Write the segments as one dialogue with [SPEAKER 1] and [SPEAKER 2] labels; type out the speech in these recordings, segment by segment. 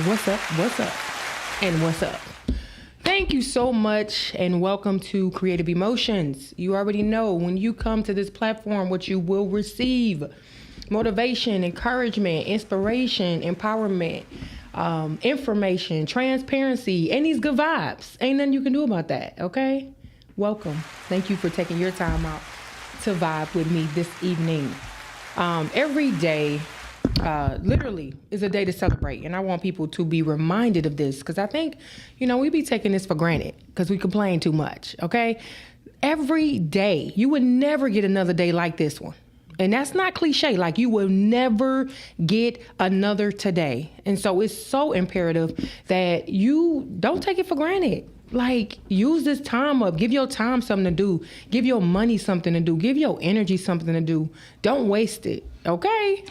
[SPEAKER 1] What's up? What's up? And what's up? Thank you so much and welcome to Creative Emotions. You already know when you come to this platform what you will receive. Motivation, encouragement, inspiration, empowerment, information, transparency, and these good vibes. Ain't nothing you can do about that, okay? Welcome. Thank you for taking your time out to vibe with me this evening. Every day, literally, is a day to celebrate. And I want people to be reminded of this because I think, we be taking this for granted because we complain too much, okay? Every day, you would never get another day like this one. And that's not cliche. Like, you will never get another today. And so it's so imperative that you don't take it for granted. Like, use this time up. Give your time something to do. Give your money something to do. Give your energy something to do. Don't waste it, okay?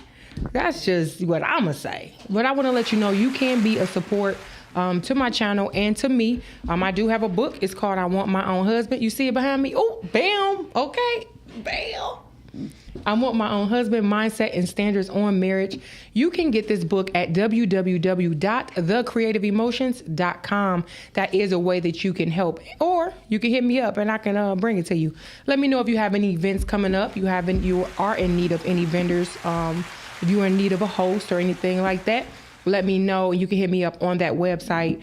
[SPEAKER 1] That's just what I'm going to say. But I want to let you know you can be a support to my channel and to me. I do have a book. It's called I Want My Own Husband. You see it behind me? Oh, bam. Okay. Bam. I Want My Own Husband, Mindset and Standards on Marriage. You can get this book at www.thecreativeemotions.com. That is a way that you can help. Or you can hit me up and I can bring it to you. Let me know if you have any events coming up. You are in need of any vendors. If you are in need of a host or anything like that, let me know. You can hit me up on that website.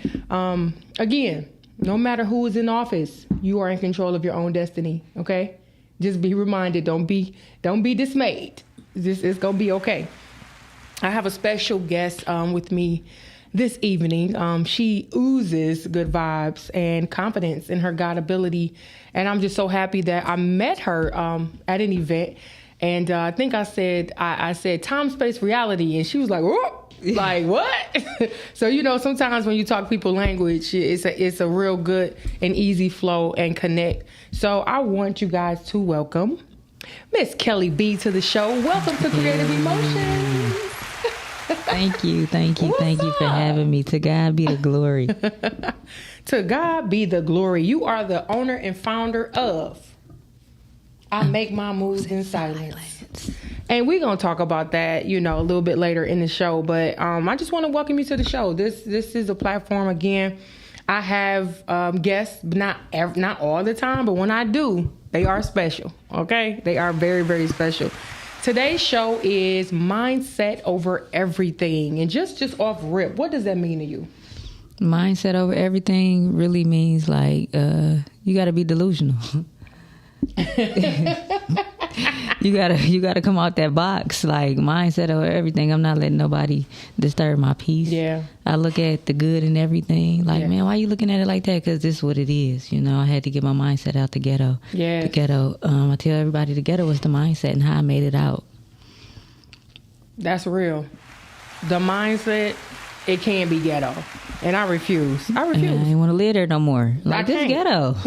[SPEAKER 1] Again, no matter who is in office, you are in control of your own destiny, okay? Just be reminded, don't be dismayed. It's going to be okay. I have a special guest with me this evening. She oozes good vibes and confidence in her God ability. And I'm just so happy that I met her at an event. And I think I said time, space, reality. And she was like, whoa. Like, what? So, sometimes when you talk people language, it's a real good and easy flow and connect. So I want you guys to welcome Miss Kelly B to the show. Welcome to Creative Emotions.
[SPEAKER 2] Thank you for having me. To God be the glory.
[SPEAKER 1] To God be the glory. You are the owner and founder of I Make My Moves in Silence. And we're going to talk about that, a little bit later in the show. But I just want to welcome you to the show. This is a platform, again. I have guests, not all the time, but when I do, they are special, okay? They are very, very special. Today's show is Mindset Over Everything. And just off rip, what does that mean to you?
[SPEAKER 2] Mindset over everything really means like you got to be delusional. You gotta come out that box. Like, mindset over everything. I'm not letting nobody disturb my peace.
[SPEAKER 1] Yeah.
[SPEAKER 2] I look at the good in everything. Like, man, why are you looking at it like that? Because this is what it is. I had to get my mindset out the ghetto.
[SPEAKER 1] Yeah.
[SPEAKER 2] The ghetto. I tell everybody the ghetto was the mindset and how I made it out.
[SPEAKER 1] That's real. The mindset, it can be ghetto. And I refuse.
[SPEAKER 2] And I ain't want to live there no more. Like, this ghetto.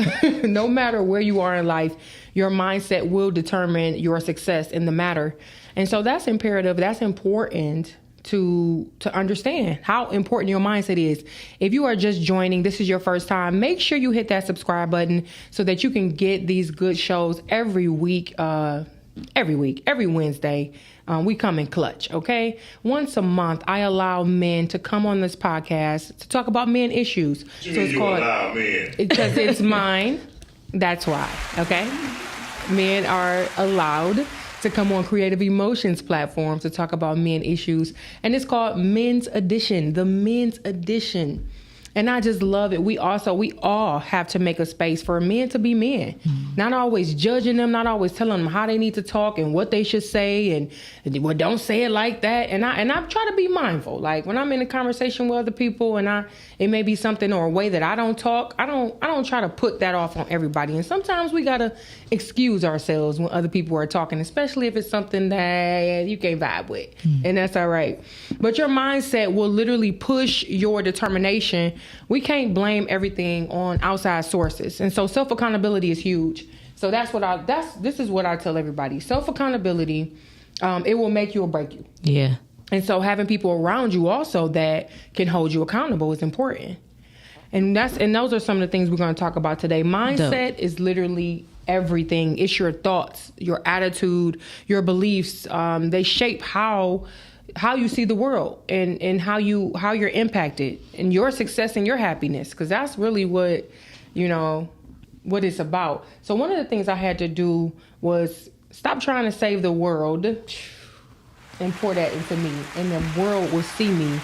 [SPEAKER 1] No matter where you are in life, your mindset will determine your success in the matter. And so that's imperative. That's important to understand how important your mindset is. If you are just joining, this is your first time, make sure you hit that subscribe button so that you can get these good shows every week, every Wednesday. We come in clutch, okay? Once a month, I allow men to come on this podcast to talk about men issues.
[SPEAKER 3] Allow men?
[SPEAKER 1] Because it's mine. That's why, okay? Men are allowed to come on Creative Emotions platform to talk about men issues. And it's called Men's Edition, the Men's Edition. And I just love it. We all have to make a space for men to be men. Mm-hmm. Not always judging them, not always telling them how they need to talk and what they should say and well, don't say it like that. And I try to be mindful. Like, when I'm in a conversation with other people and it may be something or a way that I don't talk, I don't try to put that off on everybody. And sometimes we gotta excuse ourselves when other people are talking, especially if it's something that you can't vibe with. Mm-hmm. And that's all right. But your mindset will literally push your determination. We can't blame everything on outside sources. And so self-accountability is huge. So this is what I tell everybody. Self-accountability, it will make you or break you.
[SPEAKER 2] Yeah.
[SPEAKER 1] And so having people around you also that can hold you accountable is important. And those are some of the things we're going to talk about today. Mindset is literally everything. It's your thoughts, your attitude, your beliefs. They shape how how you see the world and how you're impacted and your success and your happiness, because that's really what, you know, what it's about. So one of the things I had to do was stop trying to save the world and pour that into me, and the world will see me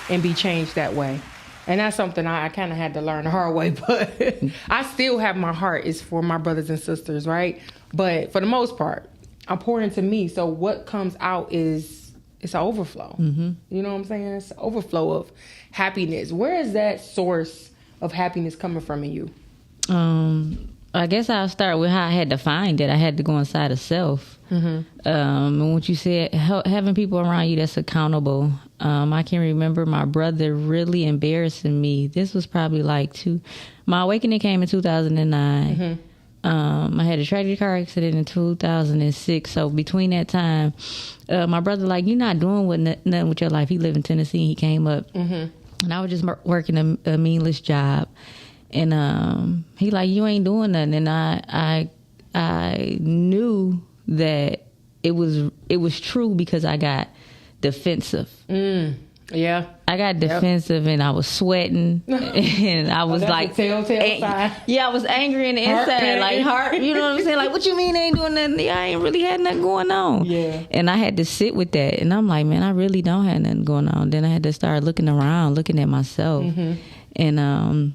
[SPEAKER 1] and be changed that way. And that's something I kind of had to learn the hard way, but I still have my heart is for my brothers and sisters, right? But for the most part, I pour into me. So what comes out is it's an overflow. Mm-hmm. You know what I'm saying? It's an overflow of happiness. Where is that source of happiness coming from in you?
[SPEAKER 2] I guess I'll start with how I had to find it. I had to go inside of self. Mm-hmm. And what you said, having people around you that's accountable. I can remember my brother really embarrassing me. This was probably my awakening came in 2009. Mm-hmm. I had a tragic car accident in 2006. So between that time, my brother you're not doing nothing with your life. He lived in Tennessee. He came up, mm-hmm. and I was just working a meaningless job. And he you ain't doing nothing. And I knew that it was true because I got defensive.
[SPEAKER 1] Yeah.
[SPEAKER 2] I got defensive, and I was sweating, and I was
[SPEAKER 1] telltale sign.
[SPEAKER 2] Yeah, I was angry in the inside, heart. You know what I'm saying? What you mean I ain't doing nothing? Yeah, I ain't really had nothing going on.
[SPEAKER 1] Yeah. And
[SPEAKER 2] I had to sit with that, and I'm like, man, I really don't have nothing going on. Then I had to start looking around, looking at myself, mm-hmm. and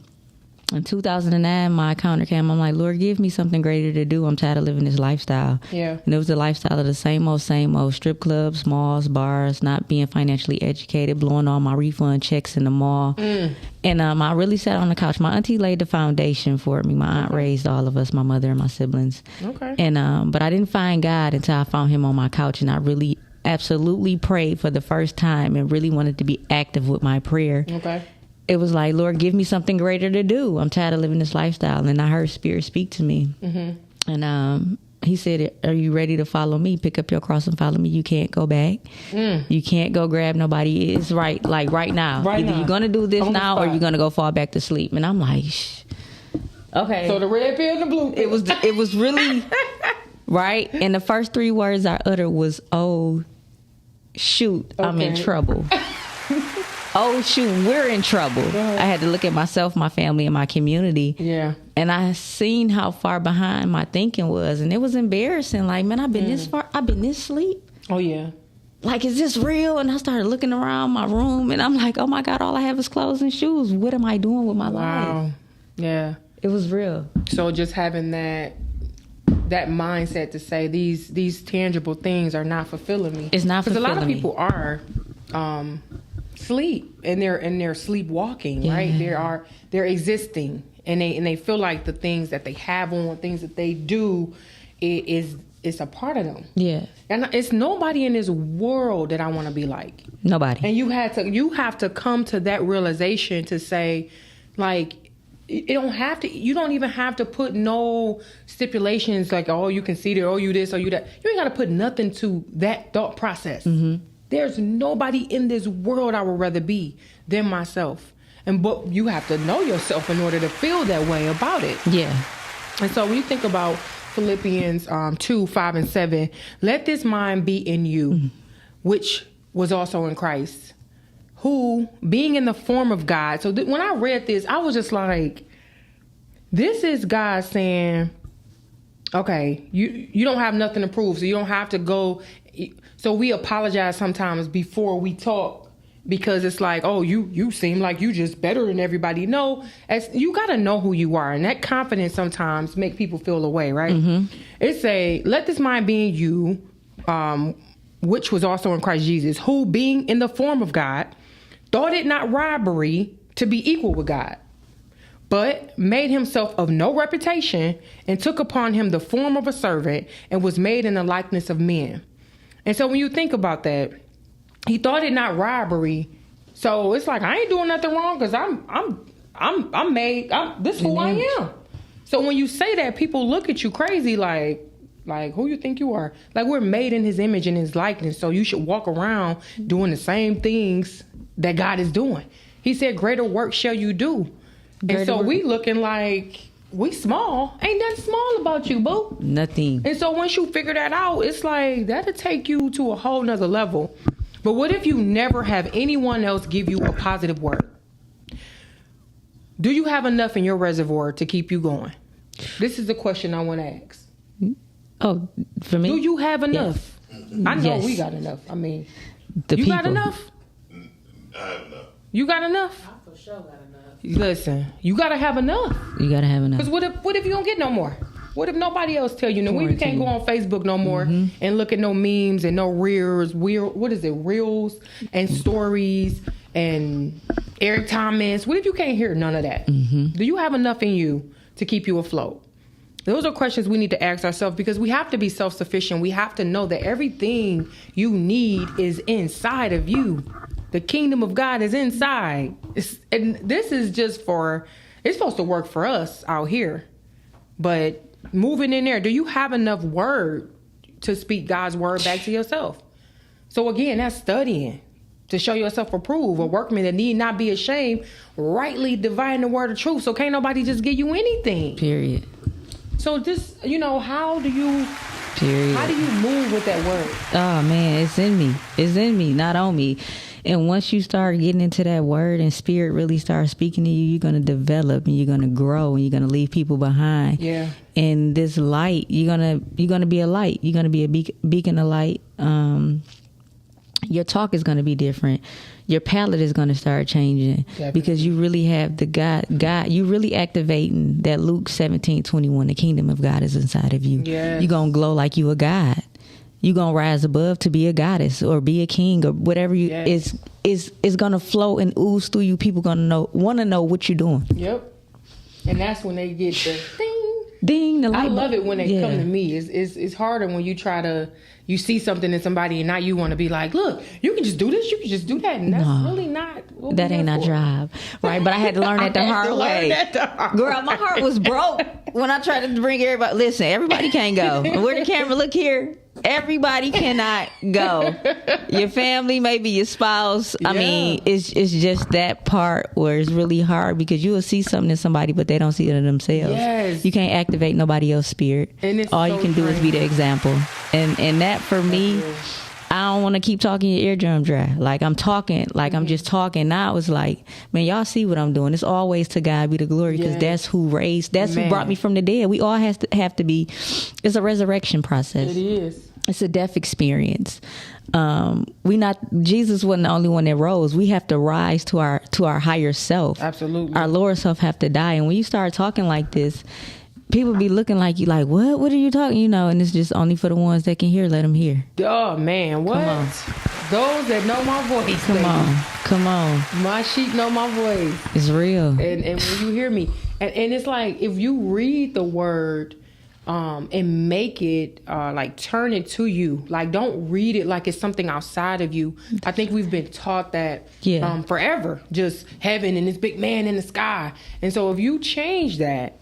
[SPEAKER 2] in 2009, my encounter came. I'm like, Lord, give me something greater to do. I'm tired of living this lifestyle.
[SPEAKER 1] Yeah. And
[SPEAKER 2] it was the lifestyle of the same old strip clubs, malls, bars, not being financially educated, blowing all my refund checks in the mall. And I really sat on the couch. My auntie laid the foundation for me. My aunt raised all of us, my mother and my siblings.
[SPEAKER 1] Okay.
[SPEAKER 2] And but I didn't find God until I found him on my couch, and I really absolutely prayed for the first time and really wanted to be active with my prayer.
[SPEAKER 1] Okay.
[SPEAKER 2] It was like, Lord, give me something greater to do. I'm tired of living this lifestyle. And I heard Spirit speak to me. Mm-hmm. And he said, are you ready to follow me? Pick up your cross and follow me. You can't go back. You can't go grab nobody. It's right now. Either you're going to do this now or you're going to go fall back to sleep. And I'm like, shh. Okay.
[SPEAKER 1] So the red pill and the blue pill.
[SPEAKER 2] It was really, right? And the first 3 words I uttered was, oh, shoot, okay. I'm in trouble. Oh, shoot, we're in trouble. I had to look at myself, my family, and my community.
[SPEAKER 1] Yeah.
[SPEAKER 2] And I seen how far behind my thinking was. And it was embarrassing. Man, I've been this far. I've been this sleep.
[SPEAKER 1] Oh, yeah.
[SPEAKER 2] Is this real? And I started looking around my room, and I'm like, oh, my God, all I have is clothes and shoes. What am I doing with my life?
[SPEAKER 1] Yeah.
[SPEAKER 2] It was real.
[SPEAKER 1] So just having that mindset to say these tangible things are not fulfilling me.
[SPEAKER 2] It's not fulfilling me.
[SPEAKER 1] Because a lot of people are sleep and they're sleepwalking, right? They're existing, and they feel like the things that they have on, things that they do, it's a part of them.
[SPEAKER 2] Yeah.
[SPEAKER 1] And it's nobody in this world that I want to be like.
[SPEAKER 2] Nobody.
[SPEAKER 1] And you have to come to that realization to say, you don't even have to put no stipulations oh, you conceited, oh, you this or you that. You ain't got to put nothing to that thought process. Mm-hmm. There's nobody in this world I would rather be than myself. But you have to know yourself in order to feel that way about it.
[SPEAKER 2] Yeah.
[SPEAKER 1] And so when you think about Philippians 2:5-7, let this mind be in you, which was also in Christ, who, being in the form of God. So when I read this, I was just like, this is God saying, okay, you don't have nothing to prove, so you don't have to go. So we apologize sometimes before we talk because it's like, oh, you seem like you just better than everybody. No, you got to know who you are. And that confidence sometimes make people feel away, right? Mm-hmm. It's let this mind be in you, which was also in Christ Jesus, who being in the form of God, thought it not robbery to be equal with God, but made himself of no reputation and took upon him the form of a servant and was made in the likeness of men. And so when you think about that, he thought it not robbery. So it's like, I ain't doing nothing wrong because I'm made. This is who I am. So when you say that, people look at you crazy like who you think you are? We're made in his image and his likeness. So you should walk around doing the same things that God is doing. He said, greater work shall you do. And so we looking like we small. Ain't nothing small about you, boo.
[SPEAKER 2] Nothing.
[SPEAKER 1] And so once you figure that out, it's like that'll take you to a whole nother level. But what if you never have anyone else give you a positive word? Do you have enough in your reservoir to keep you going? This is the question I want to ask.
[SPEAKER 2] Oh, for me?
[SPEAKER 1] Do you have enough? I know
[SPEAKER 2] Yes.
[SPEAKER 1] we got enough. I mean,
[SPEAKER 2] The
[SPEAKER 1] you
[SPEAKER 2] people.
[SPEAKER 1] got enough?
[SPEAKER 3] I have enough.
[SPEAKER 1] You got enough?
[SPEAKER 4] I for sure got enough.
[SPEAKER 1] Listen, you got to have enough.
[SPEAKER 2] You gotta have enough.
[SPEAKER 1] Because what if you don't get no more? What if nobody else tell you? No, we can't go on Facebook no more and look at no memes and no reels. Reels and stories and Eric Thomas. What if you can't hear none of that? Do you have enough in you to keep you afloat? Those are questions we need to ask ourselves, because we have to be self-sufficient. We have to know that everything you need is inside of you. The kingdom of God is inside. And this is just it's supposed to work for us out here. But moving in there, do you have enough word to speak God's word back to yourself? So again, that's studying to show yourself approved, a workman that need not be ashamed, rightly dividing the word of truth. So can't nobody just give you anything.
[SPEAKER 2] Period.
[SPEAKER 1] So just, how do you
[SPEAKER 2] Period.
[SPEAKER 1] move with that word?
[SPEAKER 2] Oh man, it's in me. It's in me, not on me. And once you start getting into that word and spirit really starts speaking to you, you're going to develop and you're going to grow and you're going to leave people behind.
[SPEAKER 1] Yeah.
[SPEAKER 2] And this light, you're going to be a light. You're going to be a beacon of light. Your talk is going to be different. Your palate is going to start changing.
[SPEAKER 1] Definitely.
[SPEAKER 2] Because you really have the God, you really activating that Luke 17:21. The kingdom of God is inside of you.
[SPEAKER 1] Yes.
[SPEAKER 2] You're going to glow like you a God. You're going to rise above to be a goddess or be a king or whatever you
[SPEAKER 1] Yes.
[SPEAKER 2] is going to flow and ooze through you. People going to want to know what you're doing.
[SPEAKER 1] Yep. And that's when they get the ding.
[SPEAKER 2] Ding, the light
[SPEAKER 1] I
[SPEAKER 2] bulb.
[SPEAKER 1] love it when they
[SPEAKER 2] Yeah.
[SPEAKER 1] come to me. It's harder when you see something in somebody and now you want to be like, look, you can just do this, you can just do that. And that's
[SPEAKER 2] No.
[SPEAKER 1] really not what
[SPEAKER 2] That
[SPEAKER 1] we
[SPEAKER 2] ain't
[SPEAKER 1] here
[SPEAKER 2] our
[SPEAKER 1] for.
[SPEAKER 2] job. Right. But I had to learn that the
[SPEAKER 1] I had
[SPEAKER 2] hard
[SPEAKER 1] to learn
[SPEAKER 2] way.
[SPEAKER 1] that the hard
[SPEAKER 2] Girl, my heart was broke when I tried to bring everybody. Listen, everybody can't go. Where the camera? Look here. Everybody cannot go. Your family, maybe your spouse. I
[SPEAKER 1] Yeah.
[SPEAKER 2] mean, it's just that part where it's really hard because you will see something in somebody, but they don't see it in themselves.
[SPEAKER 1] Yes.
[SPEAKER 2] You can't activate nobody else's spirit.
[SPEAKER 1] And it's
[SPEAKER 2] All
[SPEAKER 1] so
[SPEAKER 2] you can do is be the example. And that for me, I don't want to keep talking your eardrum dry. Like I'm talking, like I'm just talking. Now it's like, man, y'all see what I'm doing. It's always to God be the glory because
[SPEAKER 1] Yes.
[SPEAKER 2] that's who
[SPEAKER 1] Man.
[SPEAKER 2] brought me from the dead. We all have to be. It's a resurrection process.
[SPEAKER 1] It is.
[SPEAKER 2] It's a death experience. Jesus wasn't the only one that rose. We have to rise to our higher self.
[SPEAKER 1] Absolutely.
[SPEAKER 2] Our lower self have to die. And when you start talking like this, people be looking like you like, what are you talking? And it's just only for the ones that can hear, let them hear.
[SPEAKER 1] Oh, man. What?
[SPEAKER 2] Come on.
[SPEAKER 1] Those that know my voice.
[SPEAKER 2] Come
[SPEAKER 1] baby.
[SPEAKER 2] Come on.
[SPEAKER 1] My sheep know my voice.
[SPEAKER 2] It's real.
[SPEAKER 1] And when you hear me, and it's like if you read the word and make it like turn it to you, like don't read it like it's something outside of you. I think we've been taught that forever, just heaven and this big man in the sky. And so if you change that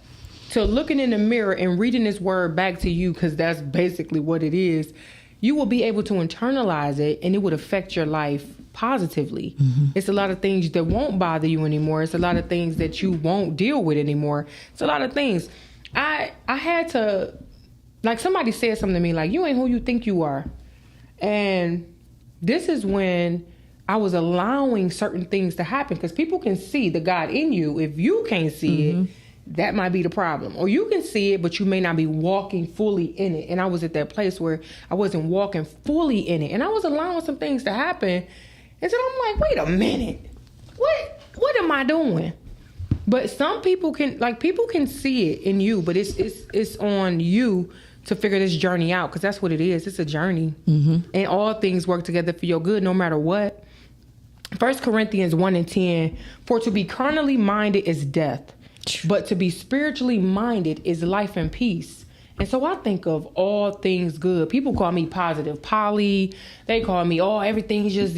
[SPEAKER 1] to looking in the mirror and reading this word back to you, because that's basically what it is, you will be able to internalize it and it would affect your life positively. Mm-hmm. It's a lot of things that won't bother you anymore. It's a lot of things that you won't deal with anymore. It's a lot of things. I had to, like somebody said something to me like, you ain't who you think you are. And this is when I was allowing certain things to happen because people can see the God in you. If you can't see it, that might be the problem. Or you can see it, but you may not be walking fully in it. And I was at that place where I wasn't walking fully in it. And I was allowing some things to happen. And so I'm like, wait a minute. What am I doing? But some people can see it in you, but it's on you to figure this journey out because that's what it is. It's a journey. Mm-hmm. And all things work together for your good no matter what. 1 Corinthians 1:10, for to be carnally minded is death, but to be spiritually minded is life and peace. And so I think of all things good. People call me positive Polly. They call me, everything's just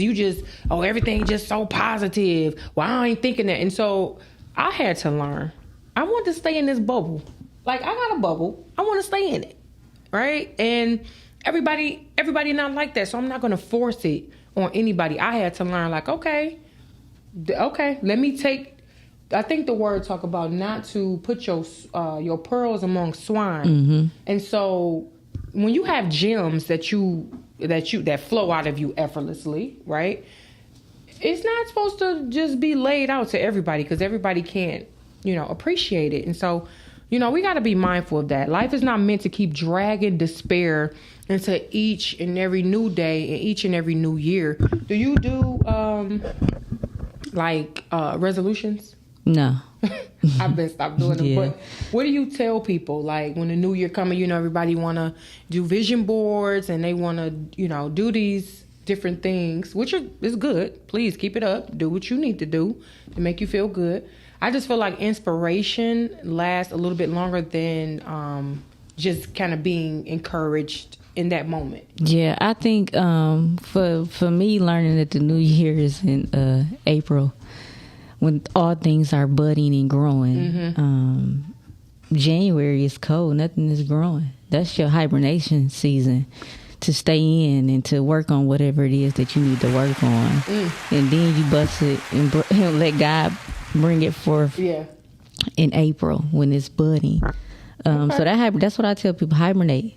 [SPEAKER 1] so positive. Well, I ain't thinking that. And so I had to learn. I want to stay in this bubble. Like I got a bubble. I want to stay in it. Right? And everybody not like that. So I'm not going to force it on anybody. I had to learn like, okay, let me take, I think the word talk about not to put your pearls among swine. Mm-hmm. And so when you have gems that you that flow out of you effortlessly, right? It's not supposed to just be laid out to everybody because everybody can't, appreciate it. And so, we got to be mindful of that. Life is not meant to keep dragging despair into each and every new day and each and every new year. Do you do resolutions?
[SPEAKER 2] No.
[SPEAKER 1] I've been stopped doing them.
[SPEAKER 2] Yeah.
[SPEAKER 1] But what do you tell people? Like when the new year coming, everybody want to do vision boards and they want to, do these different things, which is good. Please keep it up. Do what you need to do to make you feel good. I just feel like inspiration lasts a little bit longer than just kind of being encouraged in that moment.
[SPEAKER 2] Yeah, I think for me, learning that the new year is in April, when all things are budding and growing. January is cold. Nothing is growing. That's your hibernation season to stay in and to work on whatever it is that you need to work on. And then you bust it and let God bring it forth in April when it's budding. So that's what I tell people: hibernate.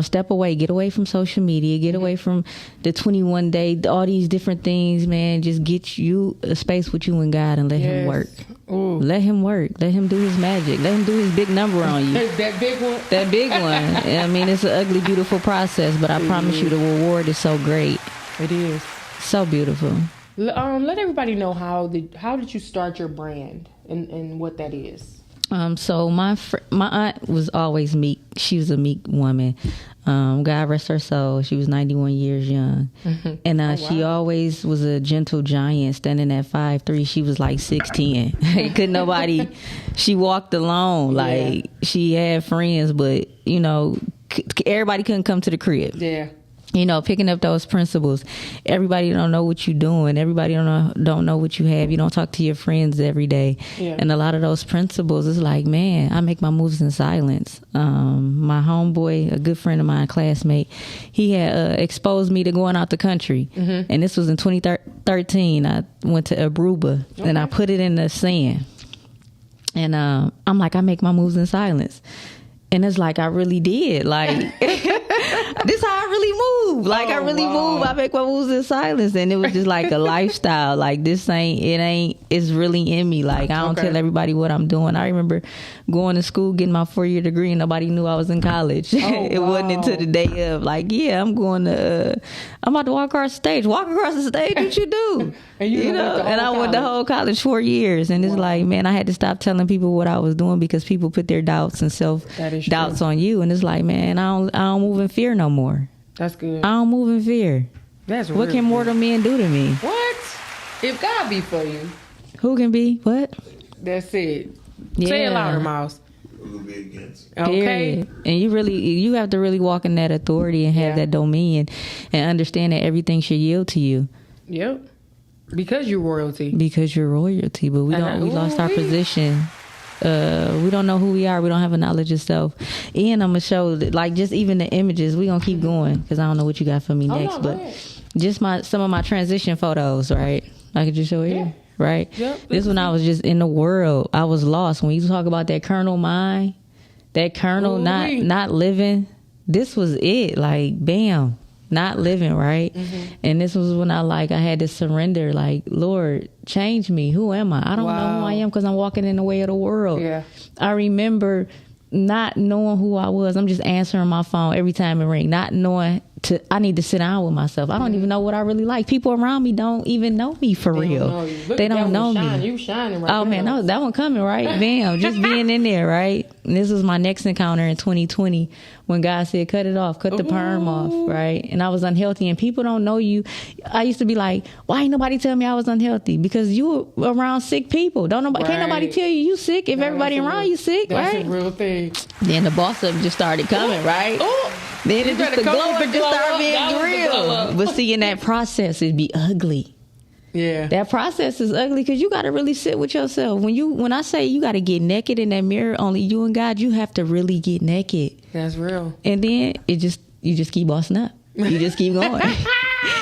[SPEAKER 2] Step away, get away from social media, get away from the 21 day, all these different things, man. Just get you a space with you and God and let him work.
[SPEAKER 1] Ooh.
[SPEAKER 2] Let him work. Let him do his magic. Let him do his big number on you.
[SPEAKER 1] That big one?
[SPEAKER 2] That big one. I mean, it's an ugly, beautiful process, but I promise you the reward is so great.
[SPEAKER 1] It is.
[SPEAKER 2] So beautiful.
[SPEAKER 1] Let everybody know how did you start your brand and what that is.
[SPEAKER 2] So my aunt was always meek. She was a meek woman. God rest her soul. She was 91 years young. And she always was a gentle giant, standing at 5'3". She was like 6'10". Couldn't nobody, she walked alone. Like she had friends, but everybody couldn't come to the crib.
[SPEAKER 1] Yeah.
[SPEAKER 2] Picking up those principles. Everybody don't know what you're doing. Everybody don't know what you have. You don't talk to your friends every day. Yeah. And a lot of those principles is like, man, I make my moves in silence. My homeboy, a good friend of mine, classmate, he had exposed me to going out the country. And this was in 2013. I went to Aruba and I put it in the sand. And I'm like, I make my moves in silence. And it's like, I really did. Like, this how I really move. Like, I really move. I make my moves in silence. And it was just like a lifestyle. Like, it's really in me. Like, I don't tell everybody what I'm doing. I remember going to school, getting my 4-year degree, and nobody knew I was in college. It wasn't until the day of, like, I'm about to walk across the stage. Walk across the stage, what you do? And I went the whole college 4 years. And it's like, man, I had to stop telling people what I was doing because people put their doubts and self-doubts on you. And it's like, man, I don't move in fear no more.
[SPEAKER 1] That's good.
[SPEAKER 2] I don't move in fear.
[SPEAKER 1] That's
[SPEAKER 2] what can mortal men do to me?
[SPEAKER 1] What? If God be for you,
[SPEAKER 2] who can be? What?
[SPEAKER 1] That's it. Yeah. Say it louder, Miles.
[SPEAKER 3] Who will be against?
[SPEAKER 1] Okay.
[SPEAKER 2] Yeah. And you have to really walk in that authority and have that dominion and understand that everything should yield to you.
[SPEAKER 1] Yep. Because you're royalty.
[SPEAKER 2] Because you're royalty, but we lost our position. We don't know who we are. We don't have a knowledge of self. And I'm gonna show like just even the images. We gonna keep going because I don't know what you got for me next, but just some of my transition photos, right? I could just show you. Yeah. Right? Yep, this when I was just in the world. I was lost. When you talk about that carnal mind, that carnal not living, this was it. Like, bam, not living, right? And this was when I had to surrender. Like, Lord, change me. Who am I? I don't know who I am because I'm walking in the way of the world. Yeah. I remember not knowing who I was. I'm just answering my phone every time it rings, not knowing I need to sit down with myself. I don't even know what I really like. People around me don't even know me for real. They don't know me.
[SPEAKER 1] You shining right
[SPEAKER 2] now. Man, no, that one coming, right? Bam, just being in there, right? And this was my next encounter in 2020 when God said, cut it off, cut the perm off, right? And I was unhealthy and people don't know you. I used to be like, why ain't nobody tell me I was unhealthy? Because you were around sick people. Can't nobody tell you sick if everybody around you sick, right?
[SPEAKER 1] That's a real thing.
[SPEAKER 2] Then the boss up just started coming, right? Then it's just the glow up just started being real. But see, in that process, it'd be ugly. Yeah. That process is ugly because you got to really sit with yourself. When I say you got to get naked in that mirror, only you and God, you have to really get naked.
[SPEAKER 1] That's real.
[SPEAKER 2] And then you just keep bossing up. You just keep going.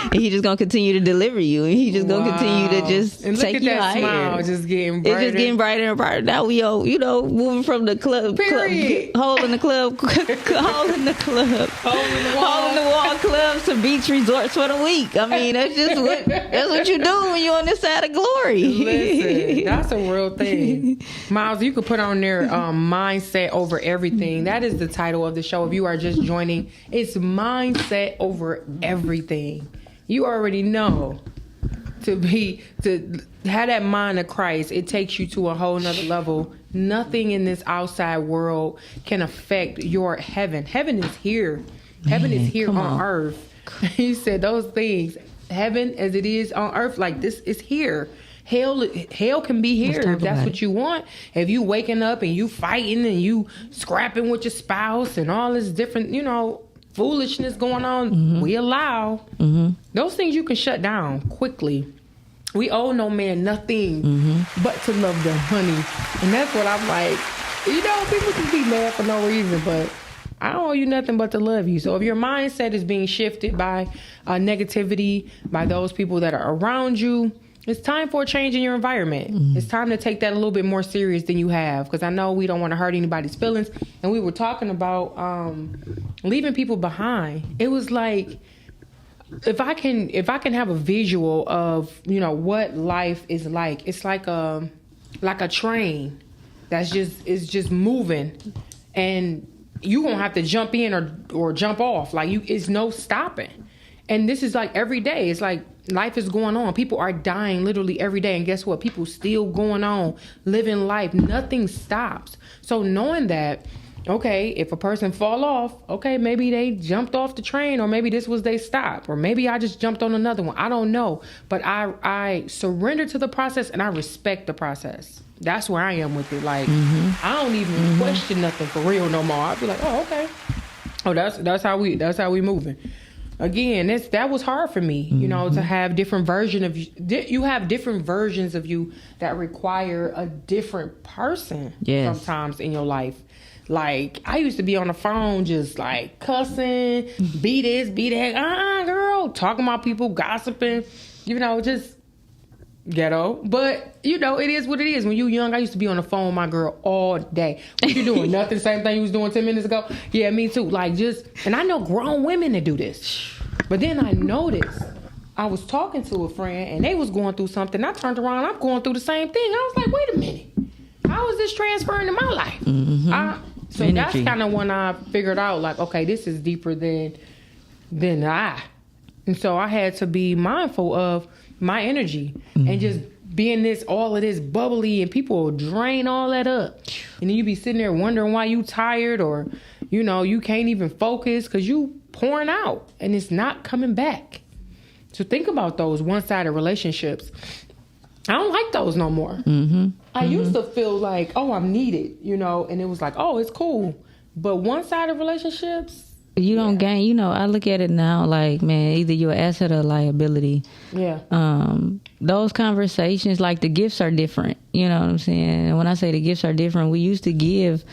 [SPEAKER 2] And he just gonna continue to deliver you, and he just gonna continue to just
[SPEAKER 1] and look
[SPEAKER 2] take
[SPEAKER 1] at
[SPEAKER 2] you
[SPEAKER 1] that
[SPEAKER 2] higher.
[SPEAKER 1] smile, just getting brighter.
[SPEAKER 2] It's just getting brighter and brighter. Now we all, moving from the club,
[SPEAKER 1] Period.
[SPEAKER 2] hole in the club, hole in the club,
[SPEAKER 1] Hole in the wall.
[SPEAKER 2] hole in the wall clubs to beach resorts for the week. I mean, that's just what you do when you're on this side of glory.
[SPEAKER 1] Listen, that's a real thing. Miles, you could put on there mindset over everything. That is the title of the show. If you are just joining, it's mindset over everything. You already know to have that mind of Christ, it takes you to a whole nother level. Nothing in this outside world can affect your heaven. Heaven is here. Heaven is here on earth. He said those things. Heaven as it is on earth, like this is here. Hell can be here if that's what you want. If you waking up and you fighting and you scrapping with your spouse and all this different, foolishness going on, we allow. Those things you can shut down quickly. We owe no man nothing but to love them, honey. And that's what I'm like. People can be mad for no reason, but I don't owe you nothing but to love you. So if your mindset is being shifted by negativity, by those people that are around you, it's time for a change in your environment. It's time to take that a little bit more serious than you have, because I know we don't want to hurt anybody's feelings. And we were talking about leaving people behind. It was like, if I can have a visual of what life is like, it's like a train that's just moving, and you gonna have to jump in or jump off. Like it's no stopping. And this is like every day. It's like life is going on. People are dying literally every day. And guess what? People still going on, living life. Nothing stops. So knowing that, okay, if a person fall off, okay, maybe they jumped off the train, or maybe this was their stop, or maybe I just jumped on another one. I don't know. But I surrender to the process, and I respect the process. That's where I am with it. Like, I don't even question nothing for real no more. I'll be like, oh, okay. Oh, that's how we moving. Again, that was hard for me, to have different version of you have different versions of you that require a different person sometimes in your life. Like, I used to be on the phone just like cussing, be this, be that, girl, talking about people, gossiping, just ghetto. But it is what it is. When you young, I used to be on the phone with my girl all day. What you doing? Nothing. Same thing you was doing 10 minutes ago. Yeah, me too. Like, and I know grown women that do this. But then I noticed, I was talking to a friend and they was going through something. I turned around, I'm going through the same thing. I was like, wait a minute, how is this transferring to my life? So energy. That's kind of when I figured out, like, okay, this is deeper than I. And so I had to be mindful of my energy and just being all of this bubbly, and people will drain all that up. And then you be sitting there wondering why you tired, or, you can't even focus because you pouring out and it's not coming back. So think about those one-sided relationships. I don't like those no more. I used to feel like, oh, I'm needed, and it was like, oh, it's cool. But one-sided relationships,
[SPEAKER 2] you don't gain, I look at it now like, man, either you're an asset or a liability.
[SPEAKER 1] Yeah.
[SPEAKER 2] Those conversations, like, the gifts are different. You know what I'm saying? And when I say the gifts are different, we used to give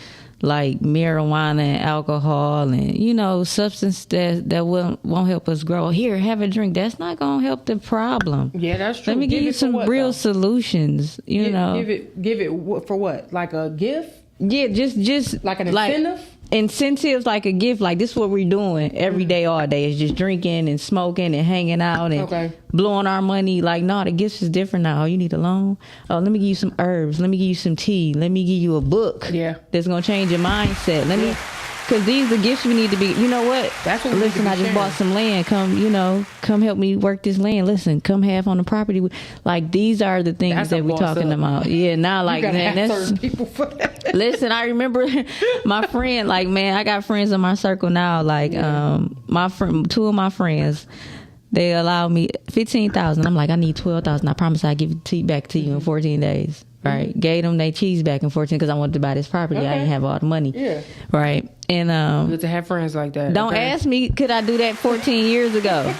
[SPEAKER 2] like marijuana and alcohol and, substance that won't help us grow. Here, have a drink. That's not going to help the problem.
[SPEAKER 1] Yeah, that's true.
[SPEAKER 2] Let me give you some real solutions,
[SPEAKER 1] Give it for what? Like a gift?
[SPEAKER 2] Yeah, just
[SPEAKER 1] like an incentive?
[SPEAKER 2] Incentives, like a gift. Like, this is what we're doing every day, all day. Is just drinking and smoking and hanging out and blowing our money. Like, no, the gifts is different now. Oh, you need a loan? Oh, let me give you some herbs. Let me give you some tea. Let me give you a book. Yeah, that's gonna change your mindset. Because these are the gifts we need to be. You know what?
[SPEAKER 1] That's what.
[SPEAKER 2] Listen, I just bought some land. Come help me work this land. Listen, come half on the property. Like, these are the things that we're talking about. Yeah, now, like, man, that's people for that. Listen, I remember my friend. Like, man, I got friends in my circle now. Like, two of my friends, they allowed me $15,000. I'm like, I need $12,000. I promise I'll give it back to you in 14 days. Right, gave them their cheese back in 14 because I wanted to buy this property. I didn't have all the money. Yeah, right. And
[SPEAKER 1] good to have friends like that.
[SPEAKER 2] Don't ask me, could I do that 14 years ago?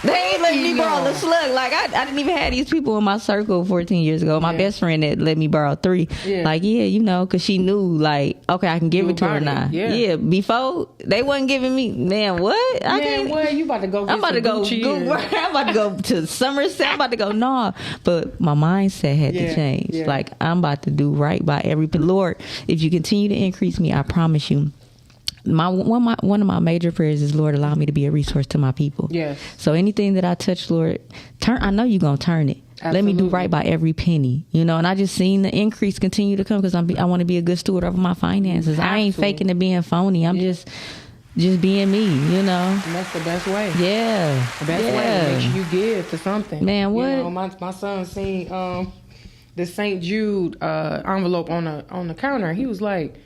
[SPEAKER 2] They ain't let me
[SPEAKER 1] cheating
[SPEAKER 2] borrow the
[SPEAKER 1] on?
[SPEAKER 2] slug. Like I didn't even have these people in my circle 14 years ago. My
[SPEAKER 1] Yeah.
[SPEAKER 2] best friend that let me borrow 3.
[SPEAKER 1] Yeah.
[SPEAKER 2] Like, yeah, you know, because she knew, like, okay, I can give
[SPEAKER 1] You
[SPEAKER 2] it to her
[SPEAKER 1] about it,
[SPEAKER 2] now.
[SPEAKER 1] yeah.
[SPEAKER 2] Before they wasn't giving me, man, what? I
[SPEAKER 1] Man,
[SPEAKER 2] can't.
[SPEAKER 1] what? You about to go get
[SPEAKER 2] I'm about to
[SPEAKER 1] some
[SPEAKER 2] go.
[SPEAKER 1] Gucci
[SPEAKER 2] I'm about to go to Somerset. I'm about to go. No, but my mindset had
[SPEAKER 1] Yeah,
[SPEAKER 2] to change.
[SPEAKER 1] yeah.
[SPEAKER 2] Like I'm about to do right by every. Lord, if you continue to increase me, I promise you. One of my major prayers is, Lord, allow me to be a resource to my people.
[SPEAKER 1] Yes.
[SPEAKER 2] So anything that I touch, Lord, I know you're gonna turn it. Let me do
[SPEAKER 1] Absolutely.
[SPEAKER 2] right by every penny, you know. And I just seen the increase continue to come because I want to be a good steward over my finances. I ain't
[SPEAKER 1] to.
[SPEAKER 2] faking it being phony. I'm just being me, you know.
[SPEAKER 1] And that's the best way.
[SPEAKER 2] Yeah,
[SPEAKER 1] The best way to make sure you give to something.
[SPEAKER 2] Man, what?
[SPEAKER 1] You know, my son seen the St. Jude envelope on the counter. He was like,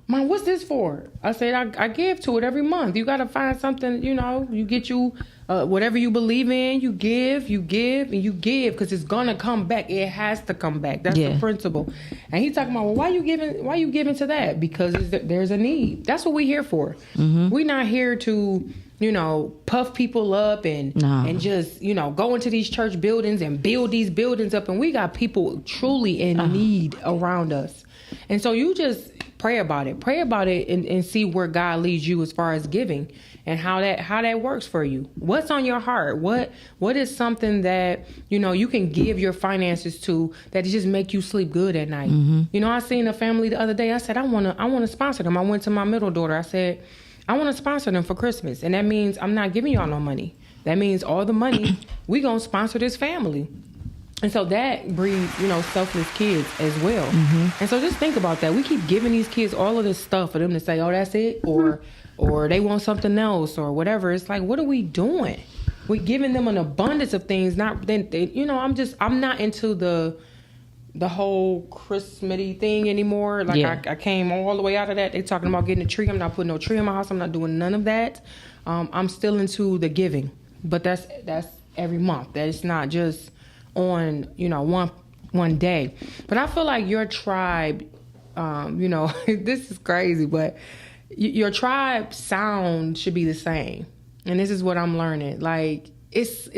[SPEAKER 1] Mom, what's this for? I said, I give to it every month. You got to find something, you know, you get you whatever you believe in, you give, and you give because it's going to come back. It has to come back. That's the principle. And he's talking about, well, why you giving to that? Because there's a need. That's what we're here for. Mm-hmm. We're not here to, you know, puff people up and just, you know, go into these church buildings and build these buildings up. And we got people truly in need around us. And so you just pray about it and see where God leads you as far as giving and how that works for you. What's on your heart? What is something that, you know, you can give your finances to that just make you sleep good at night? Mm-hmm. You know, I seen a family the other day. I said, I want to sponsor them. I went to my middle daughter. I said, I want to sponsor them for Christmas. And that means I'm not giving y'all no money. That means all the money, we going to sponsor this family. And so that breeds, you know, selfless kids as well. Mm-hmm. And so just think about that. We keep giving these kids all of this stuff for them to say, oh, that's it. Or they want something else or whatever. It's like, what are we doing? We're giving them an abundance of things. You know, I'm not into the whole Christmas thing anymore. Like I came all the way out of that. They talking about getting a tree. I'm not putting no tree in my house. I'm not doing none of that. I'm still into the giving, but that's every month. That it's not just on, you know, one day. But I feel like your tribe, you know, this is crazy, but your tribe sound should be the same. And this is what I'm learning. Like it's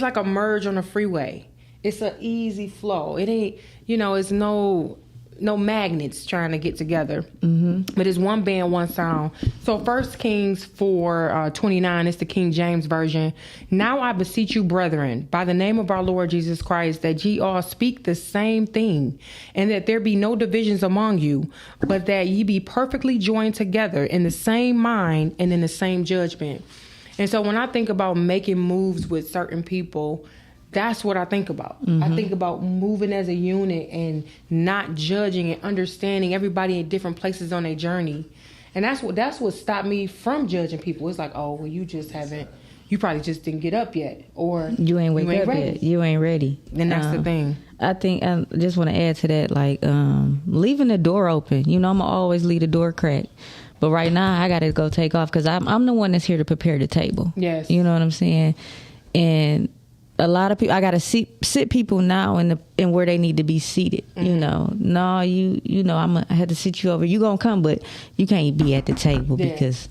[SPEAKER 1] like a merge on a freeway. It's an easy flow. It ain't, you know, it's no magnets trying to get together. Mm-hmm. But it's one band, one sound. So 1 Kings 4:29 is the King James Version. Now I beseech you, brethren, by the name of our Lord Jesus Christ, that ye all speak the same thing, and that there be no divisions among you, but that ye be perfectly joined together in the same mind and in the same judgment. And so when I think about making moves with certain people, that's what I think about. Mm-hmm. I think about moving as a unit and not judging and understanding everybody in different places on their journey. And that's what stopped me from judging people. It's like, oh, well, you probably just didn't get up yet. Or
[SPEAKER 2] you ain't wake up yet. You ain't ready.
[SPEAKER 1] And that's the thing.
[SPEAKER 2] I think I just want to add to that, like leaving the door open. You know, I'm going to always leave the door cracked. But right now, I got to go take off because I'm the one that's here to prepare the table. Yes. You know what I'm saying? And a lot of people, I gotta sit people now in where they need to be seated. Mm-hmm. You know, no, you know, I had to sit you over. You gonna come, but you can't be at the table because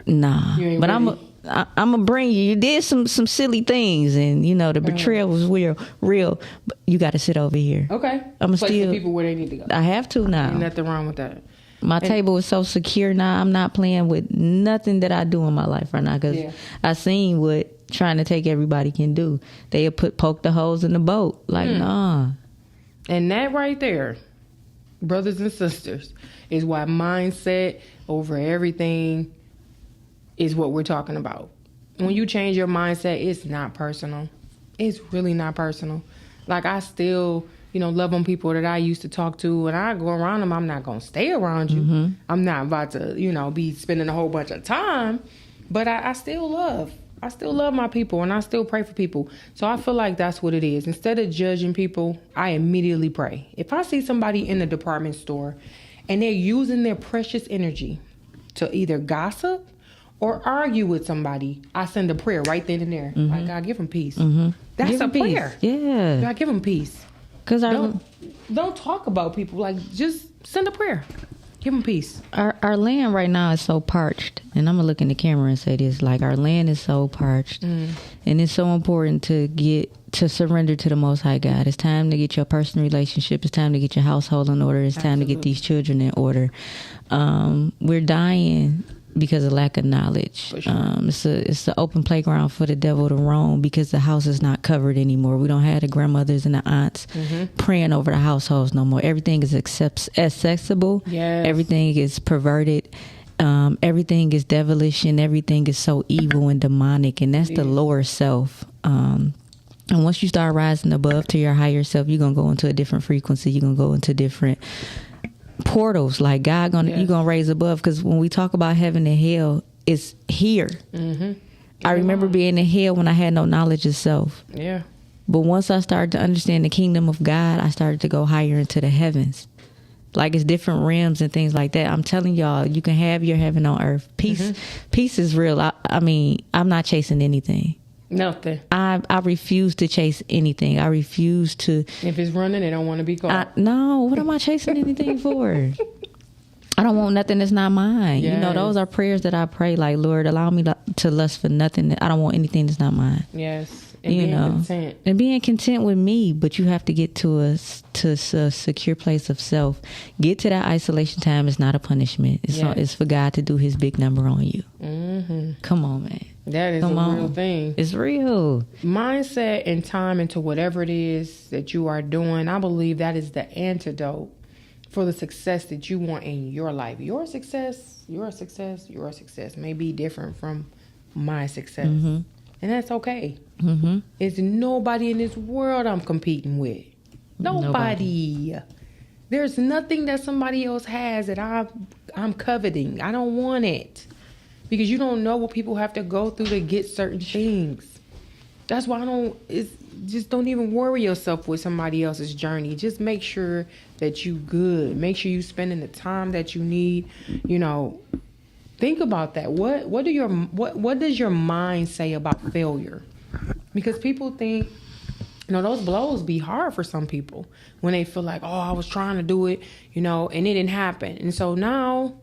[SPEAKER 2] nah. But ready. I'm gonna bring you. You did some silly things, and you know the betrayal was real. But you got to sit over here.
[SPEAKER 1] Okay,
[SPEAKER 2] I'm
[SPEAKER 1] place the people where they need to go.
[SPEAKER 2] I have to now.
[SPEAKER 1] Ain't nothing wrong with that.
[SPEAKER 2] My table is so secure now. I'm not playing with nothing that I do in my life right now because I seen what trying to take everybody can do. They poke the holes in the boat. Like, nah.
[SPEAKER 1] And that right there, brothers and sisters, is why mindset over everything is what we're talking about. When you change your mindset, it's not personal. It's really not personal. Like, I still, you know, love on people that I used to talk to, and I go around them. I'm not going to stay around you. Mm-hmm. I'm not about to, you know, be spending a whole bunch of time, but I still love my people, and I still pray for people. So I feel like that's what it is. Instead of judging people, I immediately pray. If I see somebody in the department store and they're using their precious energy to either gossip or argue with somebody, I send a prayer right then and there. Mm-hmm. Like, God, give them peace. Mm-hmm. That's a prayer.
[SPEAKER 2] Yeah.
[SPEAKER 1] God, give them peace. Because don't talk about people. Like, just send a prayer. Give them peace.
[SPEAKER 2] Our land right now is so parched, and I'm gonna look in the camera and say this: like, our land is so parched, and it's so important to surrender to the Most High God. It's time to get your personal relationship. It's time to get your household in order. It's time to get these children in order. We're dying because of lack of knowledge.
[SPEAKER 1] Sure.
[SPEAKER 2] It's an open playground for the devil to roam because the house is not covered anymore. We don't have the grandmothers and the aunts praying over the households no more. Everything is accessible.
[SPEAKER 1] Yes.
[SPEAKER 2] Everything is perverted. Everything is devilish, and everything is so evil and demonic, and that's the lower self. And once you start rising above to your higher self, you're gonna go into a different frequency. You're gonna go into different portals. Like, God you're gonna raise above, because when we talk about heaven and hell, it's here. I remember being in hell when I had no knowledge of self.
[SPEAKER 1] Yeah.
[SPEAKER 2] But once I started to understand the kingdom of God, I started to go higher into the heavens. Like, it's different realms and things like that. I'm telling y'all, you can have your heaven on earth. Peace is real. I mean, I'm not chasing anything.
[SPEAKER 1] Nothing.
[SPEAKER 2] I refuse to chase anything. I refuse to.
[SPEAKER 1] If it's running, they don't want to be caught.
[SPEAKER 2] No, what am I chasing anything for? I don't want nothing that's not mine.
[SPEAKER 1] Yes.
[SPEAKER 2] You know, those are prayers that I pray. Like, Lord, allow me to lust for nothing. I don't want anything that's not mine.
[SPEAKER 1] Yes. And
[SPEAKER 2] You
[SPEAKER 1] being
[SPEAKER 2] know,
[SPEAKER 1] content.
[SPEAKER 2] and being content with me, but you have to get to a secure place of self. Get to that isolation time. It's not a punishment. It's for God to do His big number on you. Come on, man.
[SPEAKER 1] That is real thing.
[SPEAKER 2] It's real.
[SPEAKER 1] Mindset and time into whatever it is that you are doing, I believe that is the antidote for the success that you want in your life. Your success may be different from my success. And that's okay. It's nobody in this world I'm competing with. Nobody. There's nothing that somebody else has that I'm coveting. I don't want it. Because you don't know what people have to go through to get certain things. That's why just don't even worry yourself with somebody else's journey. Just make sure that you good. Make sure you spending the time that you need. You know, think about that. What does your mind say about failure? Because people think, you know, those blows be hard for some people when they feel like, oh, I was trying to do it, you know, and it didn't happen. And so now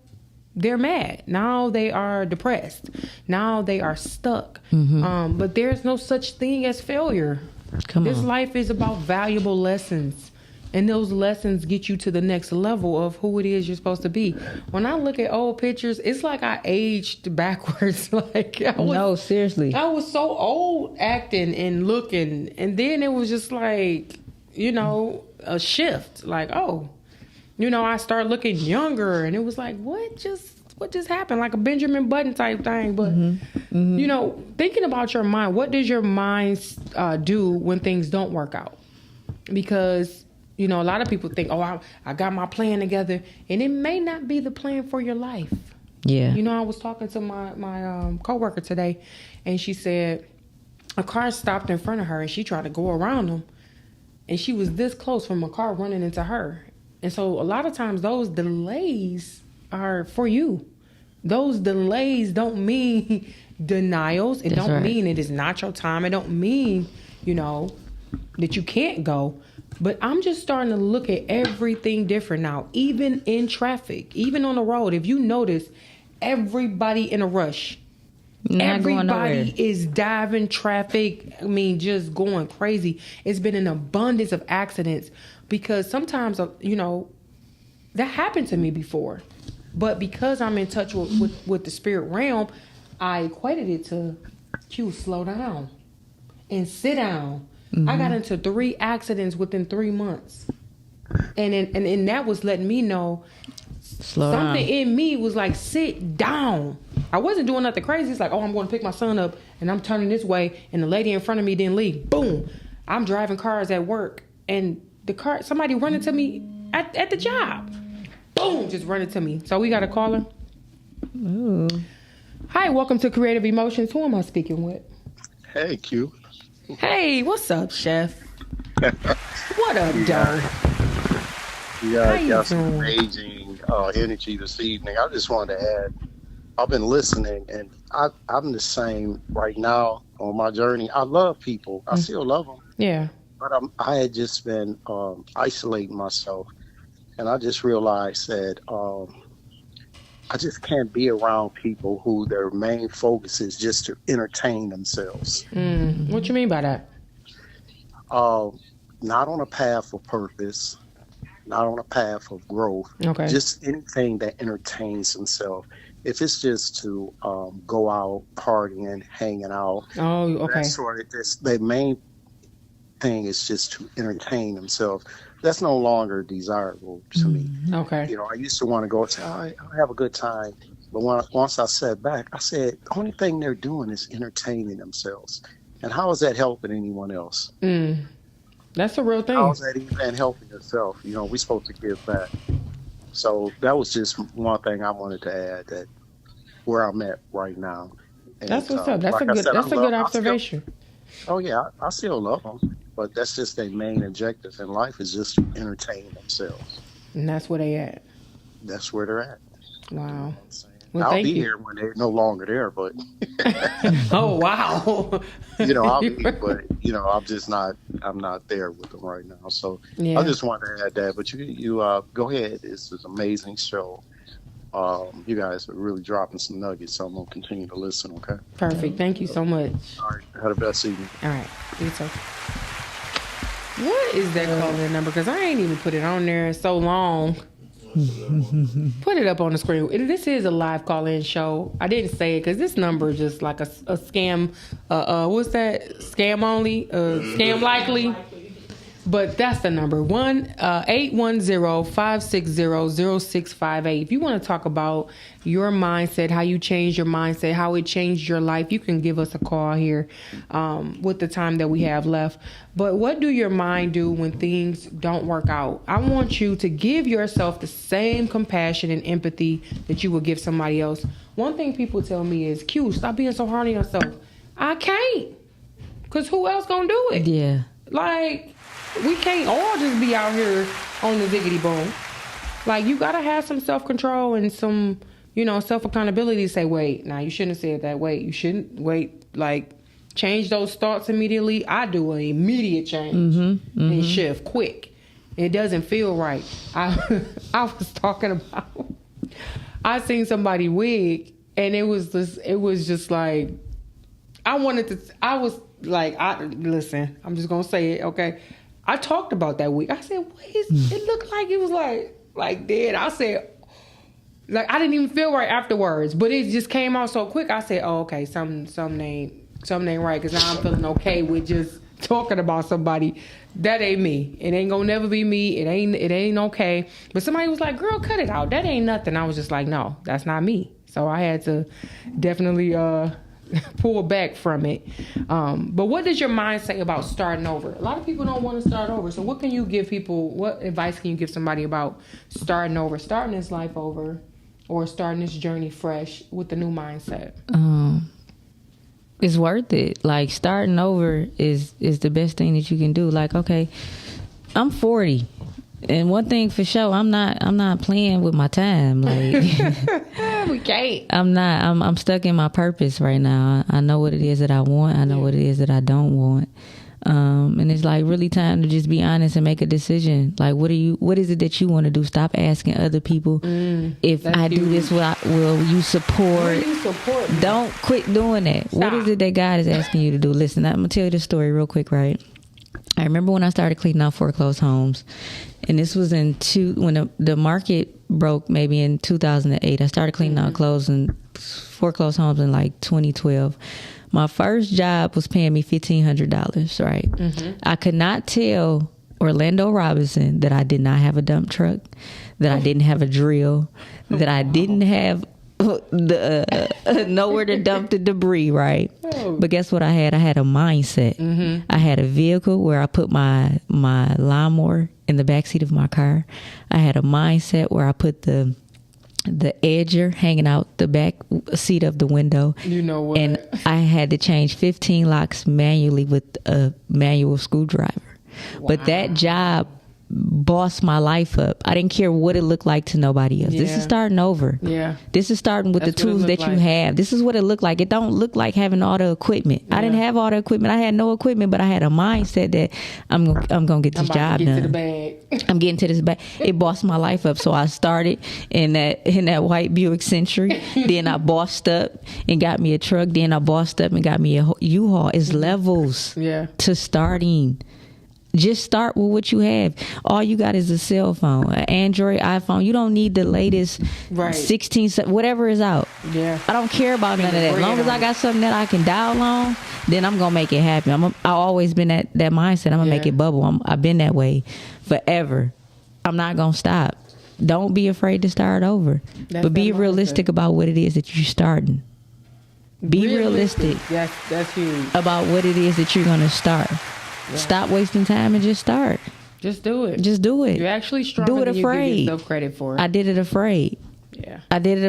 [SPEAKER 1] they're mad. Now they are depressed. Now they are stuck. But there's no such thing as failure. This life is about valuable lessons. And those lessons get you to the next level of who it is you're supposed to be. When I look at old pictures, it's like I aged backwards.
[SPEAKER 2] No, seriously.
[SPEAKER 1] I was so old acting and looking. And then it was just like, you know, a shift. Like, oh, you know, I started looking younger, and it was like, what just happened? Like a Benjamin Button type thing. But, you know, thinking about your mind, what does your mind do when things don't work out? Because, you know, a lot of people think, oh, I got my plan together, and it may not be the plan for your life.
[SPEAKER 2] Yeah.
[SPEAKER 1] You know, I was talking to my coworker today, and she said a car stopped in front of her, and she tried to go around them, and she was this close from a car running into her. And so a lot of times those delays are for you. Those delays don't mean denials. It don't mean it is not your time. It don't mean, you know, that you can't go. But I'm just starting to look at everything different now, even in traffic, even on the road. If you notice, everybody in a rush. Everybody is diving traffic. I mean, just going crazy. It's been an abundance of accidents because sometimes, you know, that happened to me before. But because I'm in touch with the spirit realm, I equated it to, Q, slow down and sit down. I got into 3 accidents within 3 months. And that was letting me know something in me was like, sit down. I wasn't doing nothing crazy. It's like, oh, I'm going to pick my son up and I'm turning this way and the lady in front of me didn't leave. Boom. I'm driving cars at work and somebody running to me at the job. Boom, just running to me. So we got a caller.
[SPEAKER 2] Ooh.
[SPEAKER 1] Hi, welcome to Creative Emotions. Who am I speaking with?
[SPEAKER 3] Hey, Q.
[SPEAKER 1] Hey, what's up, Chef? What up, dog?
[SPEAKER 3] Yeah, got some amazing energy this evening. I just wanted to add, I've been listening, and I'm the same right now on my journey. I love people. I still love them.
[SPEAKER 1] Yeah.
[SPEAKER 3] But I had just been isolating myself, and I just realized that I just can't be around people who their main focus is just to entertain themselves.
[SPEAKER 1] What you mean by that?
[SPEAKER 3] Not on a path of purpose, not on a path of growth.
[SPEAKER 1] Okay.
[SPEAKER 3] Just anything that entertains themselves. If it's just to go out partying, hanging out.
[SPEAKER 1] Oh, okay.
[SPEAKER 3] The main thing is just to entertain themselves. That's no longer desirable to me.
[SPEAKER 1] Okay.
[SPEAKER 3] I used to want to go and say, I have a good time. But once I sat back, I said, the only thing they're doing is entertaining themselves. And how is that helping anyone else?
[SPEAKER 1] That's a real thing.
[SPEAKER 3] How is that even helping yourself? We're supposed to give back. So that was just one thing I wanted to add, that where I'm at right now. And,
[SPEAKER 1] that's what's up. That's a good observation.
[SPEAKER 3] I still love them. But that's just their main objective in life, is just to entertain themselves.
[SPEAKER 1] And that's where they at.
[SPEAKER 3] That's where they're at.
[SPEAKER 1] Wow.
[SPEAKER 3] I'll be here when they're no longer there, but
[SPEAKER 1] oh wow.
[SPEAKER 3] I'll be, but I'm just not. I'm not there with them right now. So I just wanted to add that. But you go ahead. It's an amazing show. You guys are really dropping some nuggets, so I'm gonna continue to listen. Okay.
[SPEAKER 1] Perfect. Thank you so much.
[SPEAKER 3] All right. Have the best evening.
[SPEAKER 1] All right. You too. What is that call-in number? Because I ain't even put it on there in so long. Put it up on the screen. This is a live call-in show. I didn't say it because this number is just like a scam. What's that? Scam only? Scam likely? But that's the number. 810-560-0658. If you want to talk about your mindset, how you changed your mindset, how it changed your life, you can give us a call here with the time that we have left. But what do your mind do when things don't work out? I want you to give yourself the same compassion and empathy that you would give somebody else. One thing people tell me is, Q, stop being so hard on yourself. I can't. Because who else gonna do it?
[SPEAKER 2] Yeah.
[SPEAKER 1] Like, we can't all just be out here on the ziggity boom. Like, you gotta have some self-control and some, self-accountability to say, wait, now you shouldn't have said that. Wait, you shouldn't. Wait, like, change those thoughts immediately. I do an immediate change and shift quick. It doesn't feel right. I was talking about, I seen somebody wig, and it was just like, listen, I'm just gonna say it, okay? I talked about that wig. I said, it looked like it was like dead. I said, like, I didn't even feel right afterwards, but it just came out so quick. I said, oh, okay, something ain't right, because now I'm feeling okay with just talking about somebody. That ain't me. It ain't gonna never be me. It ain't okay. But somebody was like, girl, cut it out. That ain't nothing. I was just like, no, that's not me. So I had to definitely pull back from it. But what does your mind say about starting over? A lot of people don't want to start over. So what can you give people? What advice can you give somebody about starting over, starting this life over, or starting this journey fresh with a new mindset?
[SPEAKER 2] It's worth it. Like, starting over is the best thing that you can do. Like, okay, I'm 40. And one thing for sure, I'm not playing with my time. Like,
[SPEAKER 1] we can't.
[SPEAKER 2] I'm stuck in my purpose right now. I know what it is that I want. I know what it is that I don't want. And it's like really time to just be honest and make a decision. Like, what is it that you want to do? Stop asking other people if I do this, will you support?
[SPEAKER 1] Will you support me?
[SPEAKER 2] Don't quit doing that. Stop. What is it that God is asking you to do? Listen, I'm gonna tell you this story real quick, right? I remember when I started cleaning out foreclosed homes, and this was when the market broke, maybe in 2008. I started cleaning out foreclosed homes in like 2012. My first job was paying me $1,500, right? I could not tell Orlando Robinson that I did not have a dump truck, that I didn't have a drill, that I didn't have nowhere to dump the debris, right? But guess what I had? I had a mindset. I had a vehicle where I put my lawnmower in the backseat of my car. I had a mindset where I put the edger hanging out the back seat of the window.
[SPEAKER 1] You know what?
[SPEAKER 2] And I had to change 15 locks manually with a manual screwdriver. Wow. But that job boss my life up. I didn't care what it looked like to nobody else. This
[SPEAKER 1] Yeah.
[SPEAKER 2] is starting over.
[SPEAKER 1] Yeah.
[SPEAKER 2] This is starting with
[SPEAKER 1] That's
[SPEAKER 2] the tools
[SPEAKER 1] what it
[SPEAKER 2] that
[SPEAKER 1] look
[SPEAKER 2] you
[SPEAKER 1] like.
[SPEAKER 2] have. This is what it looked like. It don't look like having all the equipment. I didn't have all the equipment. I had no equipment, but I had a mindset that I'm gonna get this
[SPEAKER 1] I'm
[SPEAKER 2] job
[SPEAKER 1] about to get
[SPEAKER 2] done.
[SPEAKER 1] to the bag.
[SPEAKER 2] I'm getting to this back. It bossed my life up. So I started in that white Buick Century. Then I bossed up and got me a truck. Then I bossed up and got me a U-Haul. It's levels
[SPEAKER 1] Yeah.
[SPEAKER 2] to starting. Just start with what you have. All you got is a cell phone, an Android, iPhone. You don't need the latest
[SPEAKER 1] Right.
[SPEAKER 2] 16, whatever is out.
[SPEAKER 1] Yeah.
[SPEAKER 2] I don't care about none of that. As
[SPEAKER 1] Bring
[SPEAKER 2] long
[SPEAKER 1] it
[SPEAKER 2] as I
[SPEAKER 1] on.
[SPEAKER 2] got something that I can dial on, then I'm gonna make it happen. I've always been that mindset. I'm gonna make
[SPEAKER 1] Yeah.
[SPEAKER 2] it bubble. I've been that way forever. I'm not gonna stop. Don't be afraid to start over,
[SPEAKER 1] That's
[SPEAKER 2] but be
[SPEAKER 1] that mindset.
[SPEAKER 2] realistic about what it is that you're starting. Be realistic
[SPEAKER 1] That's huge.
[SPEAKER 2] about what it is that you're gonna start. Stop wasting time and just start.
[SPEAKER 1] Just do it.
[SPEAKER 2] Just do it.
[SPEAKER 1] You're actually stronger
[SPEAKER 2] do it
[SPEAKER 1] than you give
[SPEAKER 2] afraid.
[SPEAKER 1] yourself credit for.
[SPEAKER 2] I did it afraid.
[SPEAKER 1] Yeah.
[SPEAKER 2] I did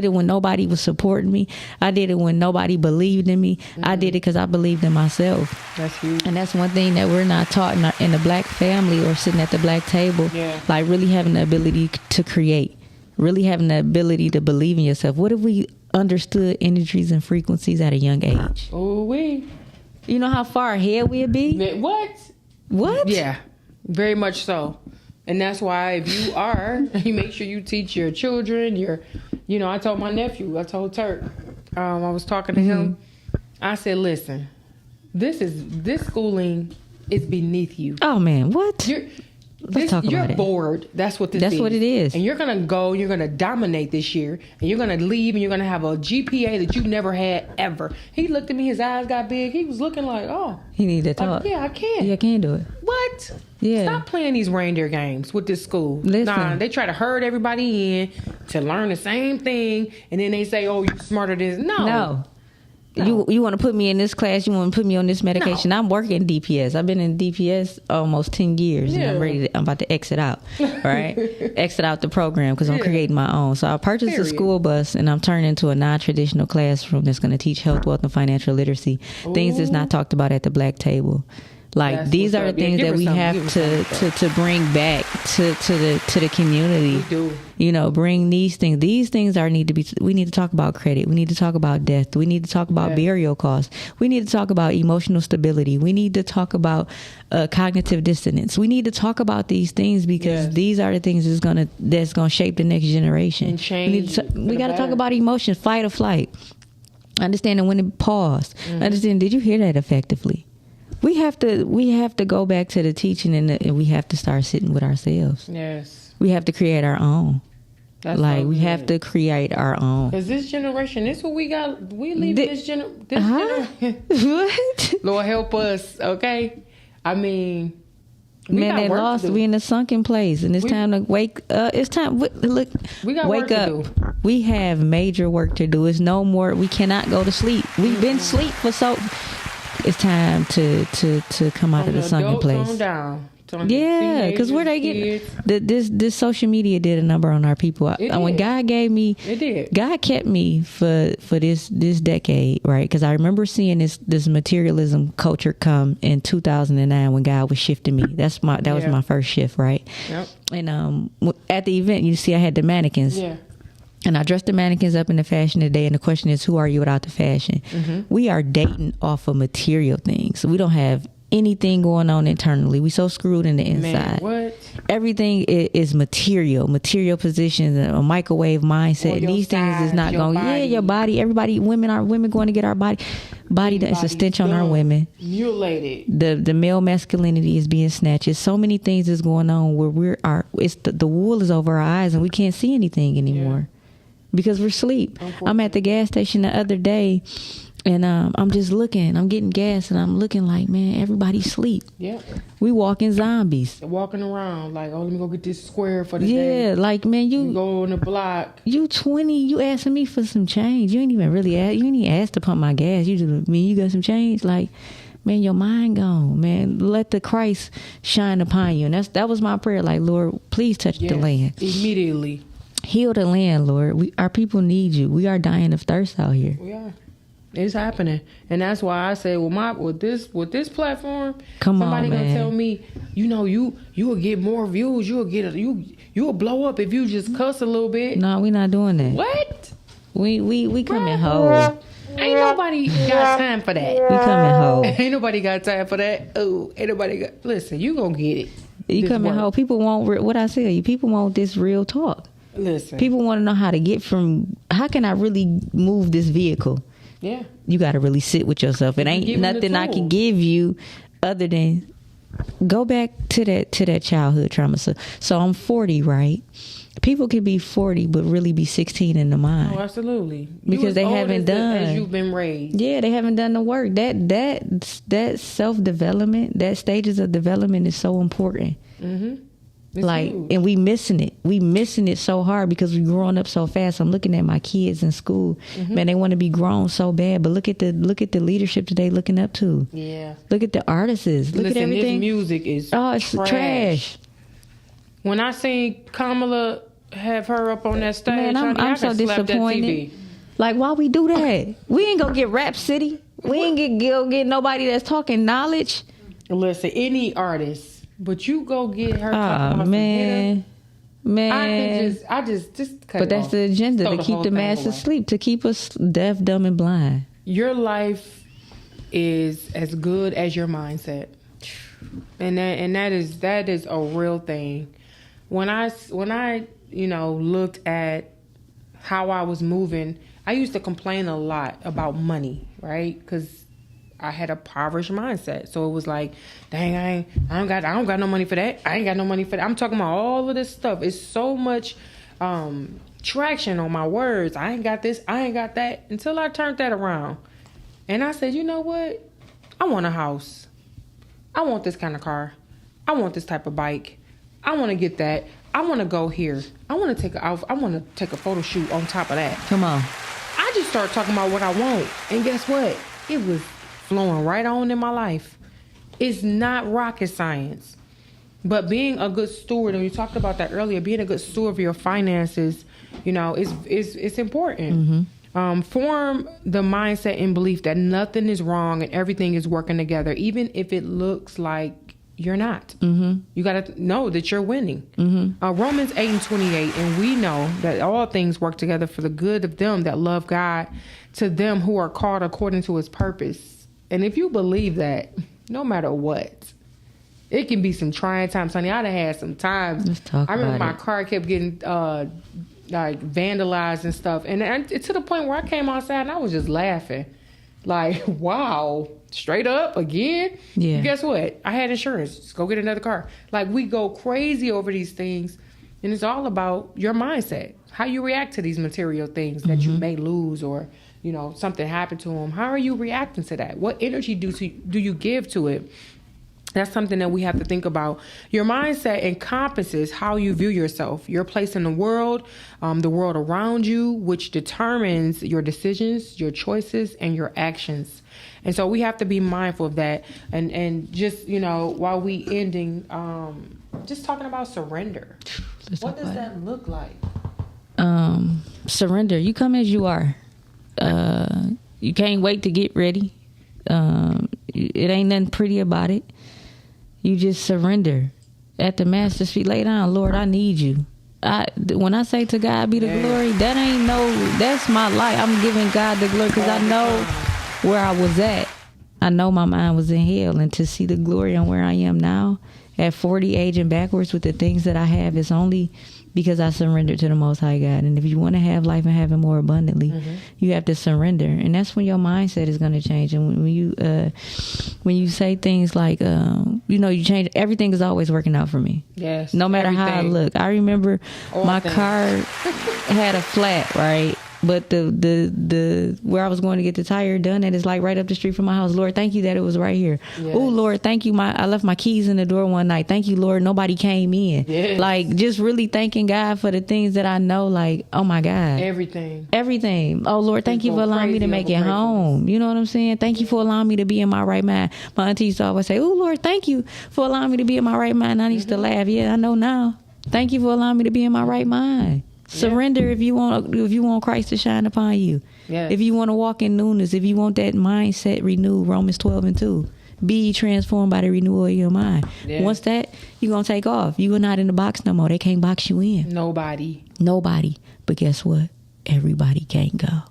[SPEAKER 2] it when nobody was supporting me. I did it when nobody believed in me. I did it because I believed in myself.
[SPEAKER 1] That's huge.
[SPEAKER 2] And that's one thing that we're not taught in the black family or sitting at the black table.
[SPEAKER 1] Yeah.
[SPEAKER 2] Like really having the ability to create, really having the ability to believe in yourself. What if we understood energies and frequencies at a young age?
[SPEAKER 1] Oh, we.
[SPEAKER 2] You know how far ahead we'd be?
[SPEAKER 1] What?
[SPEAKER 2] What?
[SPEAKER 1] Yeah, very much so. And that's why if you are, you make sure you teach your children, I told my nephew, I told Turk, I was talking to him. I said, listen, this schooling is beneath you.
[SPEAKER 2] Oh man, what?
[SPEAKER 1] You're
[SPEAKER 2] talk about it.
[SPEAKER 1] bored. That's what this is.
[SPEAKER 2] That's what it is.
[SPEAKER 1] And you're going to go, you're going to dominate this year, and you're going to leave, and you're going to have a GPA that you've never had ever. He looked at me, his eyes got big. He was looking like, oh.
[SPEAKER 2] He need to talk.
[SPEAKER 1] Yeah, I can.
[SPEAKER 2] Yeah, I can do it.
[SPEAKER 1] What?
[SPEAKER 2] Yeah.
[SPEAKER 1] Stop playing these reindeer games with this school.
[SPEAKER 2] Listen.
[SPEAKER 1] Nah, they try to herd everybody in to learn the same thing, and then they say, "Oh, you smarter than this." No.
[SPEAKER 2] You want to put me in this class? You want to put me on this medication?
[SPEAKER 1] No.
[SPEAKER 2] I'm working DPS. I've been in DPS almost 10 years, and
[SPEAKER 1] Yeah.
[SPEAKER 2] I'm about to exit out. Right, exit out the program because I'm
[SPEAKER 1] Yeah.
[SPEAKER 2] creating my own. So I purchased a
[SPEAKER 1] Period.
[SPEAKER 2] school bus, and I'm turning into a non-traditional classroom that's going to teach health, wealth, and financial literacy. Things that's not talked about at the black table. Like
[SPEAKER 1] That's
[SPEAKER 2] these
[SPEAKER 1] what's
[SPEAKER 2] are the
[SPEAKER 1] up. Yeah,
[SPEAKER 2] things
[SPEAKER 1] give
[SPEAKER 2] that
[SPEAKER 1] her
[SPEAKER 2] we
[SPEAKER 1] something.
[SPEAKER 2] have
[SPEAKER 1] Give her
[SPEAKER 2] to bring back to the community.
[SPEAKER 1] We do.
[SPEAKER 2] Bring these things. These things we need to talk about credit. We need to talk about death. We need to talk about
[SPEAKER 1] Yeah.
[SPEAKER 2] burial costs. We need to talk about emotional stability. We need to talk about cognitive dissonance. We need to talk about these things because
[SPEAKER 1] Yes.
[SPEAKER 2] these are the things that's gonna shape the next generation.
[SPEAKER 1] And change for
[SPEAKER 2] We
[SPEAKER 1] the
[SPEAKER 2] got to talk
[SPEAKER 1] better.
[SPEAKER 2] about emotions, fight or flight. Understanding when to pause.
[SPEAKER 1] Mm-hmm.
[SPEAKER 2] Understand, did you hear that effectively? We have to go back to the teaching and we have to start sitting with ourselves.
[SPEAKER 1] Yes.
[SPEAKER 2] We have to create our own.
[SPEAKER 1] That's
[SPEAKER 2] Like
[SPEAKER 1] so
[SPEAKER 2] we
[SPEAKER 1] good.
[SPEAKER 2] have to create our own.
[SPEAKER 1] Cause this generation, this what we got. We leaving this generation.
[SPEAKER 2] What?
[SPEAKER 1] Lord help us, okay? I mean, we
[SPEAKER 2] Man,
[SPEAKER 1] got
[SPEAKER 2] they
[SPEAKER 1] work to
[SPEAKER 2] lost.
[SPEAKER 1] do.
[SPEAKER 2] We in a sunken place, and it's time to wake. It's time. Look,
[SPEAKER 1] We got
[SPEAKER 2] wake
[SPEAKER 1] work to
[SPEAKER 2] up.
[SPEAKER 1] do.
[SPEAKER 2] We have major work to do. It's no more. We cannot go to sleep. We've been asleep for so. It's time to come out of the sunken
[SPEAKER 1] Adults
[SPEAKER 2] place.
[SPEAKER 1] on down. To the
[SPEAKER 2] Yeah, because where they
[SPEAKER 1] teenagers,
[SPEAKER 2] get
[SPEAKER 1] kids.
[SPEAKER 2] this social media did a number on our people.
[SPEAKER 1] It
[SPEAKER 2] When
[SPEAKER 1] did.
[SPEAKER 2] God gave me,
[SPEAKER 1] It did.
[SPEAKER 2] God kept me for this decade, right? Because I remember seeing this materialism culture come in 2009 when God was shifting me. That was
[SPEAKER 1] Yeah.
[SPEAKER 2] my first shift, right?
[SPEAKER 1] Yep.
[SPEAKER 2] And at the event, you see, I had the mannequins.
[SPEAKER 1] Yeah.
[SPEAKER 2] And I dressed the mannequins up in the fashion today. And the question is, who are you without the fashion?
[SPEAKER 1] Mm-hmm.
[SPEAKER 2] We are dating off of material things. We don't have anything going on internally. We so screwed in the
[SPEAKER 1] Man,
[SPEAKER 2] inside.
[SPEAKER 1] what?
[SPEAKER 2] Everything is material positions, a microwave mindset.
[SPEAKER 1] Or
[SPEAKER 2] And
[SPEAKER 1] your
[SPEAKER 2] things is
[SPEAKER 1] size,
[SPEAKER 2] not
[SPEAKER 1] your
[SPEAKER 2] going.
[SPEAKER 1] body.
[SPEAKER 2] Yeah, your body. Everybody, women going to get our body. That is a stench on our
[SPEAKER 1] done.
[SPEAKER 2] women.
[SPEAKER 1] Mutilated.
[SPEAKER 2] The male masculinity is being snatched. There's so many things is going on where it's the wool is over our eyes and we can't see anything anymore because we're asleep. I'm at the gas station the other day and I'm just looking. I'm getting gas and I'm looking like, man, everybody's asleep.
[SPEAKER 1] Yeah.
[SPEAKER 2] We walking zombies.
[SPEAKER 1] Walking around like, oh, let me go get this square for the day.
[SPEAKER 2] Yeah, like man,
[SPEAKER 1] You go on the block.
[SPEAKER 2] you 20, you asking me for some change. You ain't even really you ain't even asked to pump my gas. You just mean you got some change, like. Man, your mind gone, man. Let the Christ shine upon you. And that was my prayer. Like, Lord, please touch the
[SPEAKER 1] Yes,
[SPEAKER 2] land.
[SPEAKER 1] Immediately.
[SPEAKER 2] Heal the land, Lord. Our people need you. We are dying of thirst out here.
[SPEAKER 1] We are. It's happening, and that's why I say, with this platform,
[SPEAKER 2] Come on,
[SPEAKER 1] somebody
[SPEAKER 2] man.
[SPEAKER 1] gonna tell me, you will get more views. You'll blow up if you just cuss a little bit.
[SPEAKER 2] No, we not doing that.
[SPEAKER 1] What?
[SPEAKER 2] We coming whole.
[SPEAKER 1] Ain't nobody got time for that.
[SPEAKER 2] We coming whole.
[SPEAKER 1] Ain't nobody got time for that. Oh, ain't nobody got. Listen, you gonna get it.
[SPEAKER 2] You
[SPEAKER 1] This
[SPEAKER 2] coming
[SPEAKER 1] work.
[SPEAKER 2] whole. People want what I tell you. People want this real talk.
[SPEAKER 1] Listen,
[SPEAKER 2] People want to know how to get from. How can I really move this vehicle?
[SPEAKER 1] yeah.
[SPEAKER 2] You got to really sit with yourself. It ain't
[SPEAKER 1] give them the
[SPEAKER 2] nothing I
[SPEAKER 1] tool.
[SPEAKER 2] can give you other than go back to that childhood trauma. So I'm 40, right? People can be 40 but really be 16 in the mind.
[SPEAKER 1] Oh, absolutely.
[SPEAKER 2] Because
[SPEAKER 1] as
[SPEAKER 2] they
[SPEAKER 1] old
[SPEAKER 2] haven't
[SPEAKER 1] as
[SPEAKER 2] done.
[SPEAKER 1] you've been raised.
[SPEAKER 2] Yeah, they haven't done the work. That self-development, that stages of development is so important.
[SPEAKER 1] Mm-hmm. It's
[SPEAKER 2] Like,
[SPEAKER 1] huge.
[SPEAKER 2] and we missing it. We missing it so hard because we growing up so fast. I'm looking at my kids in school.
[SPEAKER 1] Mm-hmm.
[SPEAKER 2] Man, they want to be grown so bad. But look at the leadership that they looking up to.
[SPEAKER 1] Yeah.
[SPEAKER 2] Look at the artists. Look at
[SPEAKER 1] Listen,
[SPEAKER 2] everything.
[SPEAKER 1] this music is
[SPEAKER 2] Oh, it's trash.
[SPEAKER 1] When I seen Kamala have her up on that stage,
[SPEAKER 2] Man,
[SPEAKER 1] honey,
[SPEAKER 2] I'm
[SPEAKER 1] I
[SPEAKER 2] so
[SPEAKER 1] could slap that
[SPEAKER 2] disappointed.
[SPEAKER 1] TV.
[SPEAKER 2] Like, why we do that? We ain't gonna get Rap City. We ain't get nobody that's talking knowledge.
[SPEAKER 1] Listen, any artist, but you go get her.
[SPEAKER 2] Oh
[SPEAKER 1] talking about some
[SPEAKER 2] man, man.
[SPEAKER 1] I just cut
[SPEAKER 2] But
[SPEAKER 1] it
[SPEAKER 2] that's
[SPEAKER 1] off.
[SPEAKER 2] the agenda
[SPEAKER 1] Throw
[SPEAKER 2] to
[SPEAKER 1] the
[SPEAKER 2] keep
[SPEAKER 1] whole
[SPEAKER 2] the
[SPEAKER 1] thing
[SPEAKER 2] masses
[SPEAKER 1] away.
[SPEAKER 2] asleep, to keep us deaf, dumb, and blind.
[SPEAKER 1] Your life is as good as your mindset, and that is a real thing. When I looked at how I was moving, I used to complain a lot about money, right? Because I had a impoverished mindset, so it was like, dang, I don't got no money for that. I ain't got no money for that. I'm talking about all of this stuff. It's so much traction on my words. I ain't got this. I ain't got that. Until I turned that around, and I said, you know what? I want a house. I want this kind of car. I want this type of bike. I want to get that. I want to go here. I want to take a photo shoot on top of that.
[SPEAKER 2] Come on.
[SPEAKER 1] I just started talking about what I want. And guess what? It was flowing right on in my life. It's not rocket science. But being a good steward, and we talked about that earlier, being a good steward of your finances, it's important. Form the mindset and belief that nothing is wrong and everything is working together, even if it looks like you're not. You got to know that you're winning. Romans 8:28, and we know that all things work together for the good of them that love God, to them who are called according to his purpose. And if you believe that, no matter what, it can be some trying times, honey. I'd have had some times.
[SPEAKER 2] Let's talk
[SPEAKER 1] I remember
[SPEAKER 2] about
[SPEAKER 1] my
[SPEAKER 2] it.
[SPEAKER 1] car kept getting like vandalized and stuff, and it to the point where I came outside and I was just laughing, like, wow, straight up again.
[SPEAKER 2] Yeah.
[SPEAKER 1] And guess what? I had insurance. Just go get another car. Like, we go crazy over these things, and it's all about your mindset, how you react to these material things that you may lose, or something happened to them. How are you reacting to that? What energy do you give to it? That's something that we have to think about. Your mindset encompasses how you view yourself, your place in the world around you, which determines your decisions, your choices, and your actions. And so we have to be mindful of that. And just, while we ending, just talking about surrender. What does that look like?
[SPEAKER 2] Surrender. You come as you are. You can't wait to get ready. It ain't nothing pretty about it. You just surrender at the master's feet. Lay down, Lord, I need you. When I say to God be the glory, that's my life. I'm giving God the glory because I know where I was at. I know my mind was in hell, and to see the glory on where I am now at 40, aging backwards with the things that I have, is only because I surrendered to the Most High God. And if you want to have life and have it more abundantly, you have to surrender. And that's when your mindset is going to change. And when you say things like, you change, everything is always working out for me.
[SPEAKER 1] Yes.
[SPEAKER 2] No matter how I
[SPEAKER 1] everything.
[SPEAKER 2] look. I remember
[SPEAKER 1] All
[SPEAKER 2] my
[SPEAKER 1] things.
[SPEAKER 2] car had a flat, right? But the where I was going to get the tire done, and it's like right up the street from my house. Lord, thank you that it was right here.
[SPEAKER 1] Yes.
[SPEAKER 2] Oh, Lord, thank you. I left my keys in the door one night. Thank you, Lord. Nobody came in.
[SPEAKER 1] Yes.
[SPEAKER 2] Like, just really thanking God for the things that I know. Like, oh my God. Everything. Oh, Lord, thank you
[SPEAKER 1] go
[SPEAKER 2] for allowing me to
[SPEAKER 1] crazy
[SPEAKER 2] make
[SPEAKER 1] over
[SPEAKER 2] it home. You know what I'm saying? Thank you for allowing me to be in my right mind. My auntie used to always say, oh, Lord, thank you for allowing me to be in my right mind. And I used to laugh. Yeah, I know now. Thank you for allowing me to be in my right mind. Surrender if you want Christ to shine upon you.
[SPEAKER 1] Yes.
[SPEAKER 2] If you want to walk in newness, if you want that mindset renewed, Romans 12:2. Be ye transformed by the renewal of your mind.
[SPEAKER 1] Yeah.
[SPEAKER 2] Once that, you're going to take off. You are not in the box no more. They can't box you in.
[SPEAKER 1] Nobody.
[SPEAKER 2] But guess what? Everybody can't go.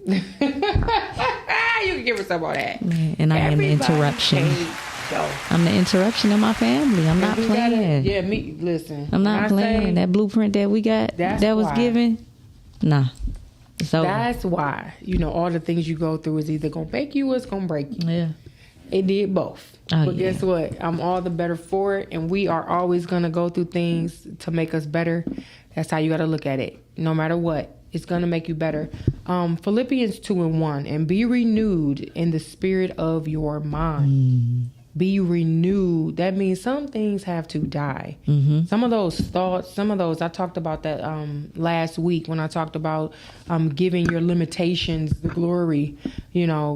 [SPEAKER 1] You can give us some of that.
[SPEAKER 2] Man, and I am the interruption. I'm the interruption in my family. I'm not playing.
[SPEAKER 1] Listen.
[SPEAKER 2] I'm not playing. That blueprint that we got, that was given, nah. So
[SPEAKER 1] that's why, all the things you go through is either going to make you or it's going to break you.
[SPEAKER 2] Yeah.
[SPEAKER 1] It did both. But guess what? I'm all the better for it. And we are always going to go through things to make us better. That's how you got to look at it. No matter what, it's going to make you better. Philippians 2:1. And be renewed in the spirit of your mind. Be renewed. That means some things have to die. Mm-hmm. Some of those thoughts, I talked about that last week when I talked about giving your limitations the glory.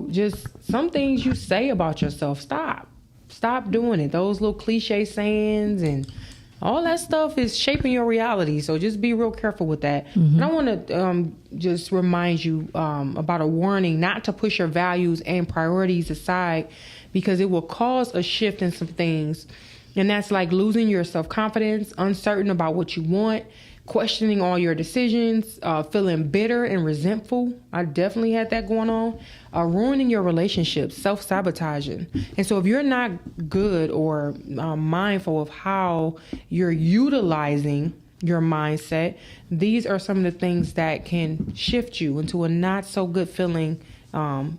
[SPEAKER 1] Just some things you say about yourself. Stop doing it. Those little cliche sayings and all that stuff is shaping your reality. So just be real careful with that. Mm-hmm. And I want to just remind you about a warning not to push your values and priorities aside, because it will cause a shift in some things. And that's like losing your self-confidence, uncertain about what you want, questioning all your decisions, feeling bitter and resentful. I definitely had that going on. Ruining your relationships, self-sabotaging. And so if you're not good or mindful of how you're utilizing your mindset, these are some of the things that can shift you into a not so good feeling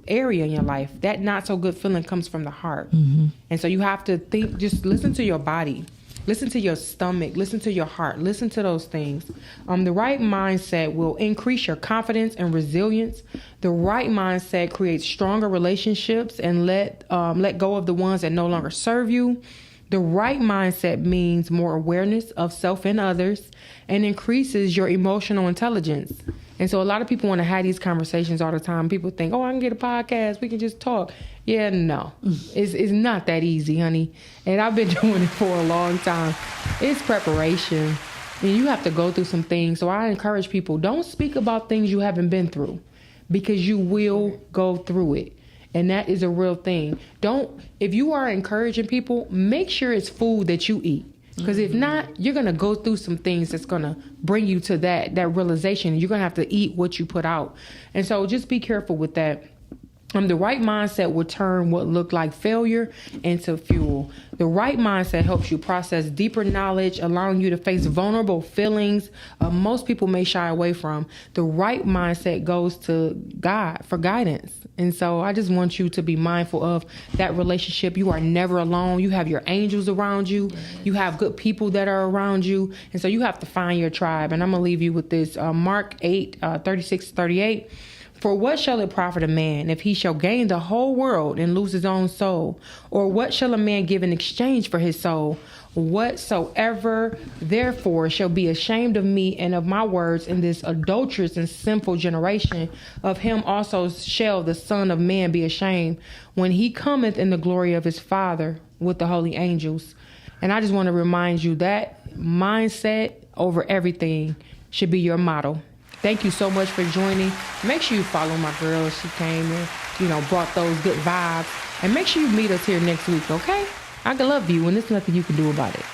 [SPEAKER 1] area in your life. That not so good feeling comes from the heart. Mm-hmm. And so you have to think, just listen to your body, listen to your stomach, listen to your heart, listen to those things. The right mindset will increase your confidence and resilience. The right mindset creates stronger relationships and let go of the ones that no longer serve you. The right mindset means more awareness of self and others and increases your emotional intelligence. And so a lot of people want to have these conversations all the time. People think, I can get a podcast. We can just talk. Yeah, no. It's not that easy, honey. And I've been doing it for a long time. It's preparation. And you have to go through some things. So I encourage people, don't speak about things you haven't been through, because you will go through it. And that is a real thing. If you are encouraging people, make sure it's food that you eat. Because if not, you're going to go through some things that's going to bring you to that realization. You're going to have to eat what you put out. And so just be careful with that. The right mindset will turn what looked like failure into fuel. The right mindset helps you process deeper knowledge, allowing you to face vulnerable feelings most people may shy away from. The right mindset goes to God for guidance. And so I just want you to be mindful of that relationship. You are never alone. You have your angels around you. You have good people that are around you. And so you have to find your tribe. And I'm going to leave you with this. Mark 8:36-38. For what shall it profit a man if he shall gain the whole world and lose his own soul? Or what shall a man give in exchange for his soul? Whatsoever therefore shall be ashamed of me and of my words in this adulterous and sinful generation, of him also shall the Son of Man be ashamed when he cometh in the glory of his Father with the holy angels. And I just want to remind you that mindset over everything should be your motto. Thank you so much for joining. Make sure you follow my girl. She came and, brought those good vibes. And make sure you meet us here next week, okay? I love you, and there's nothing you can do about it.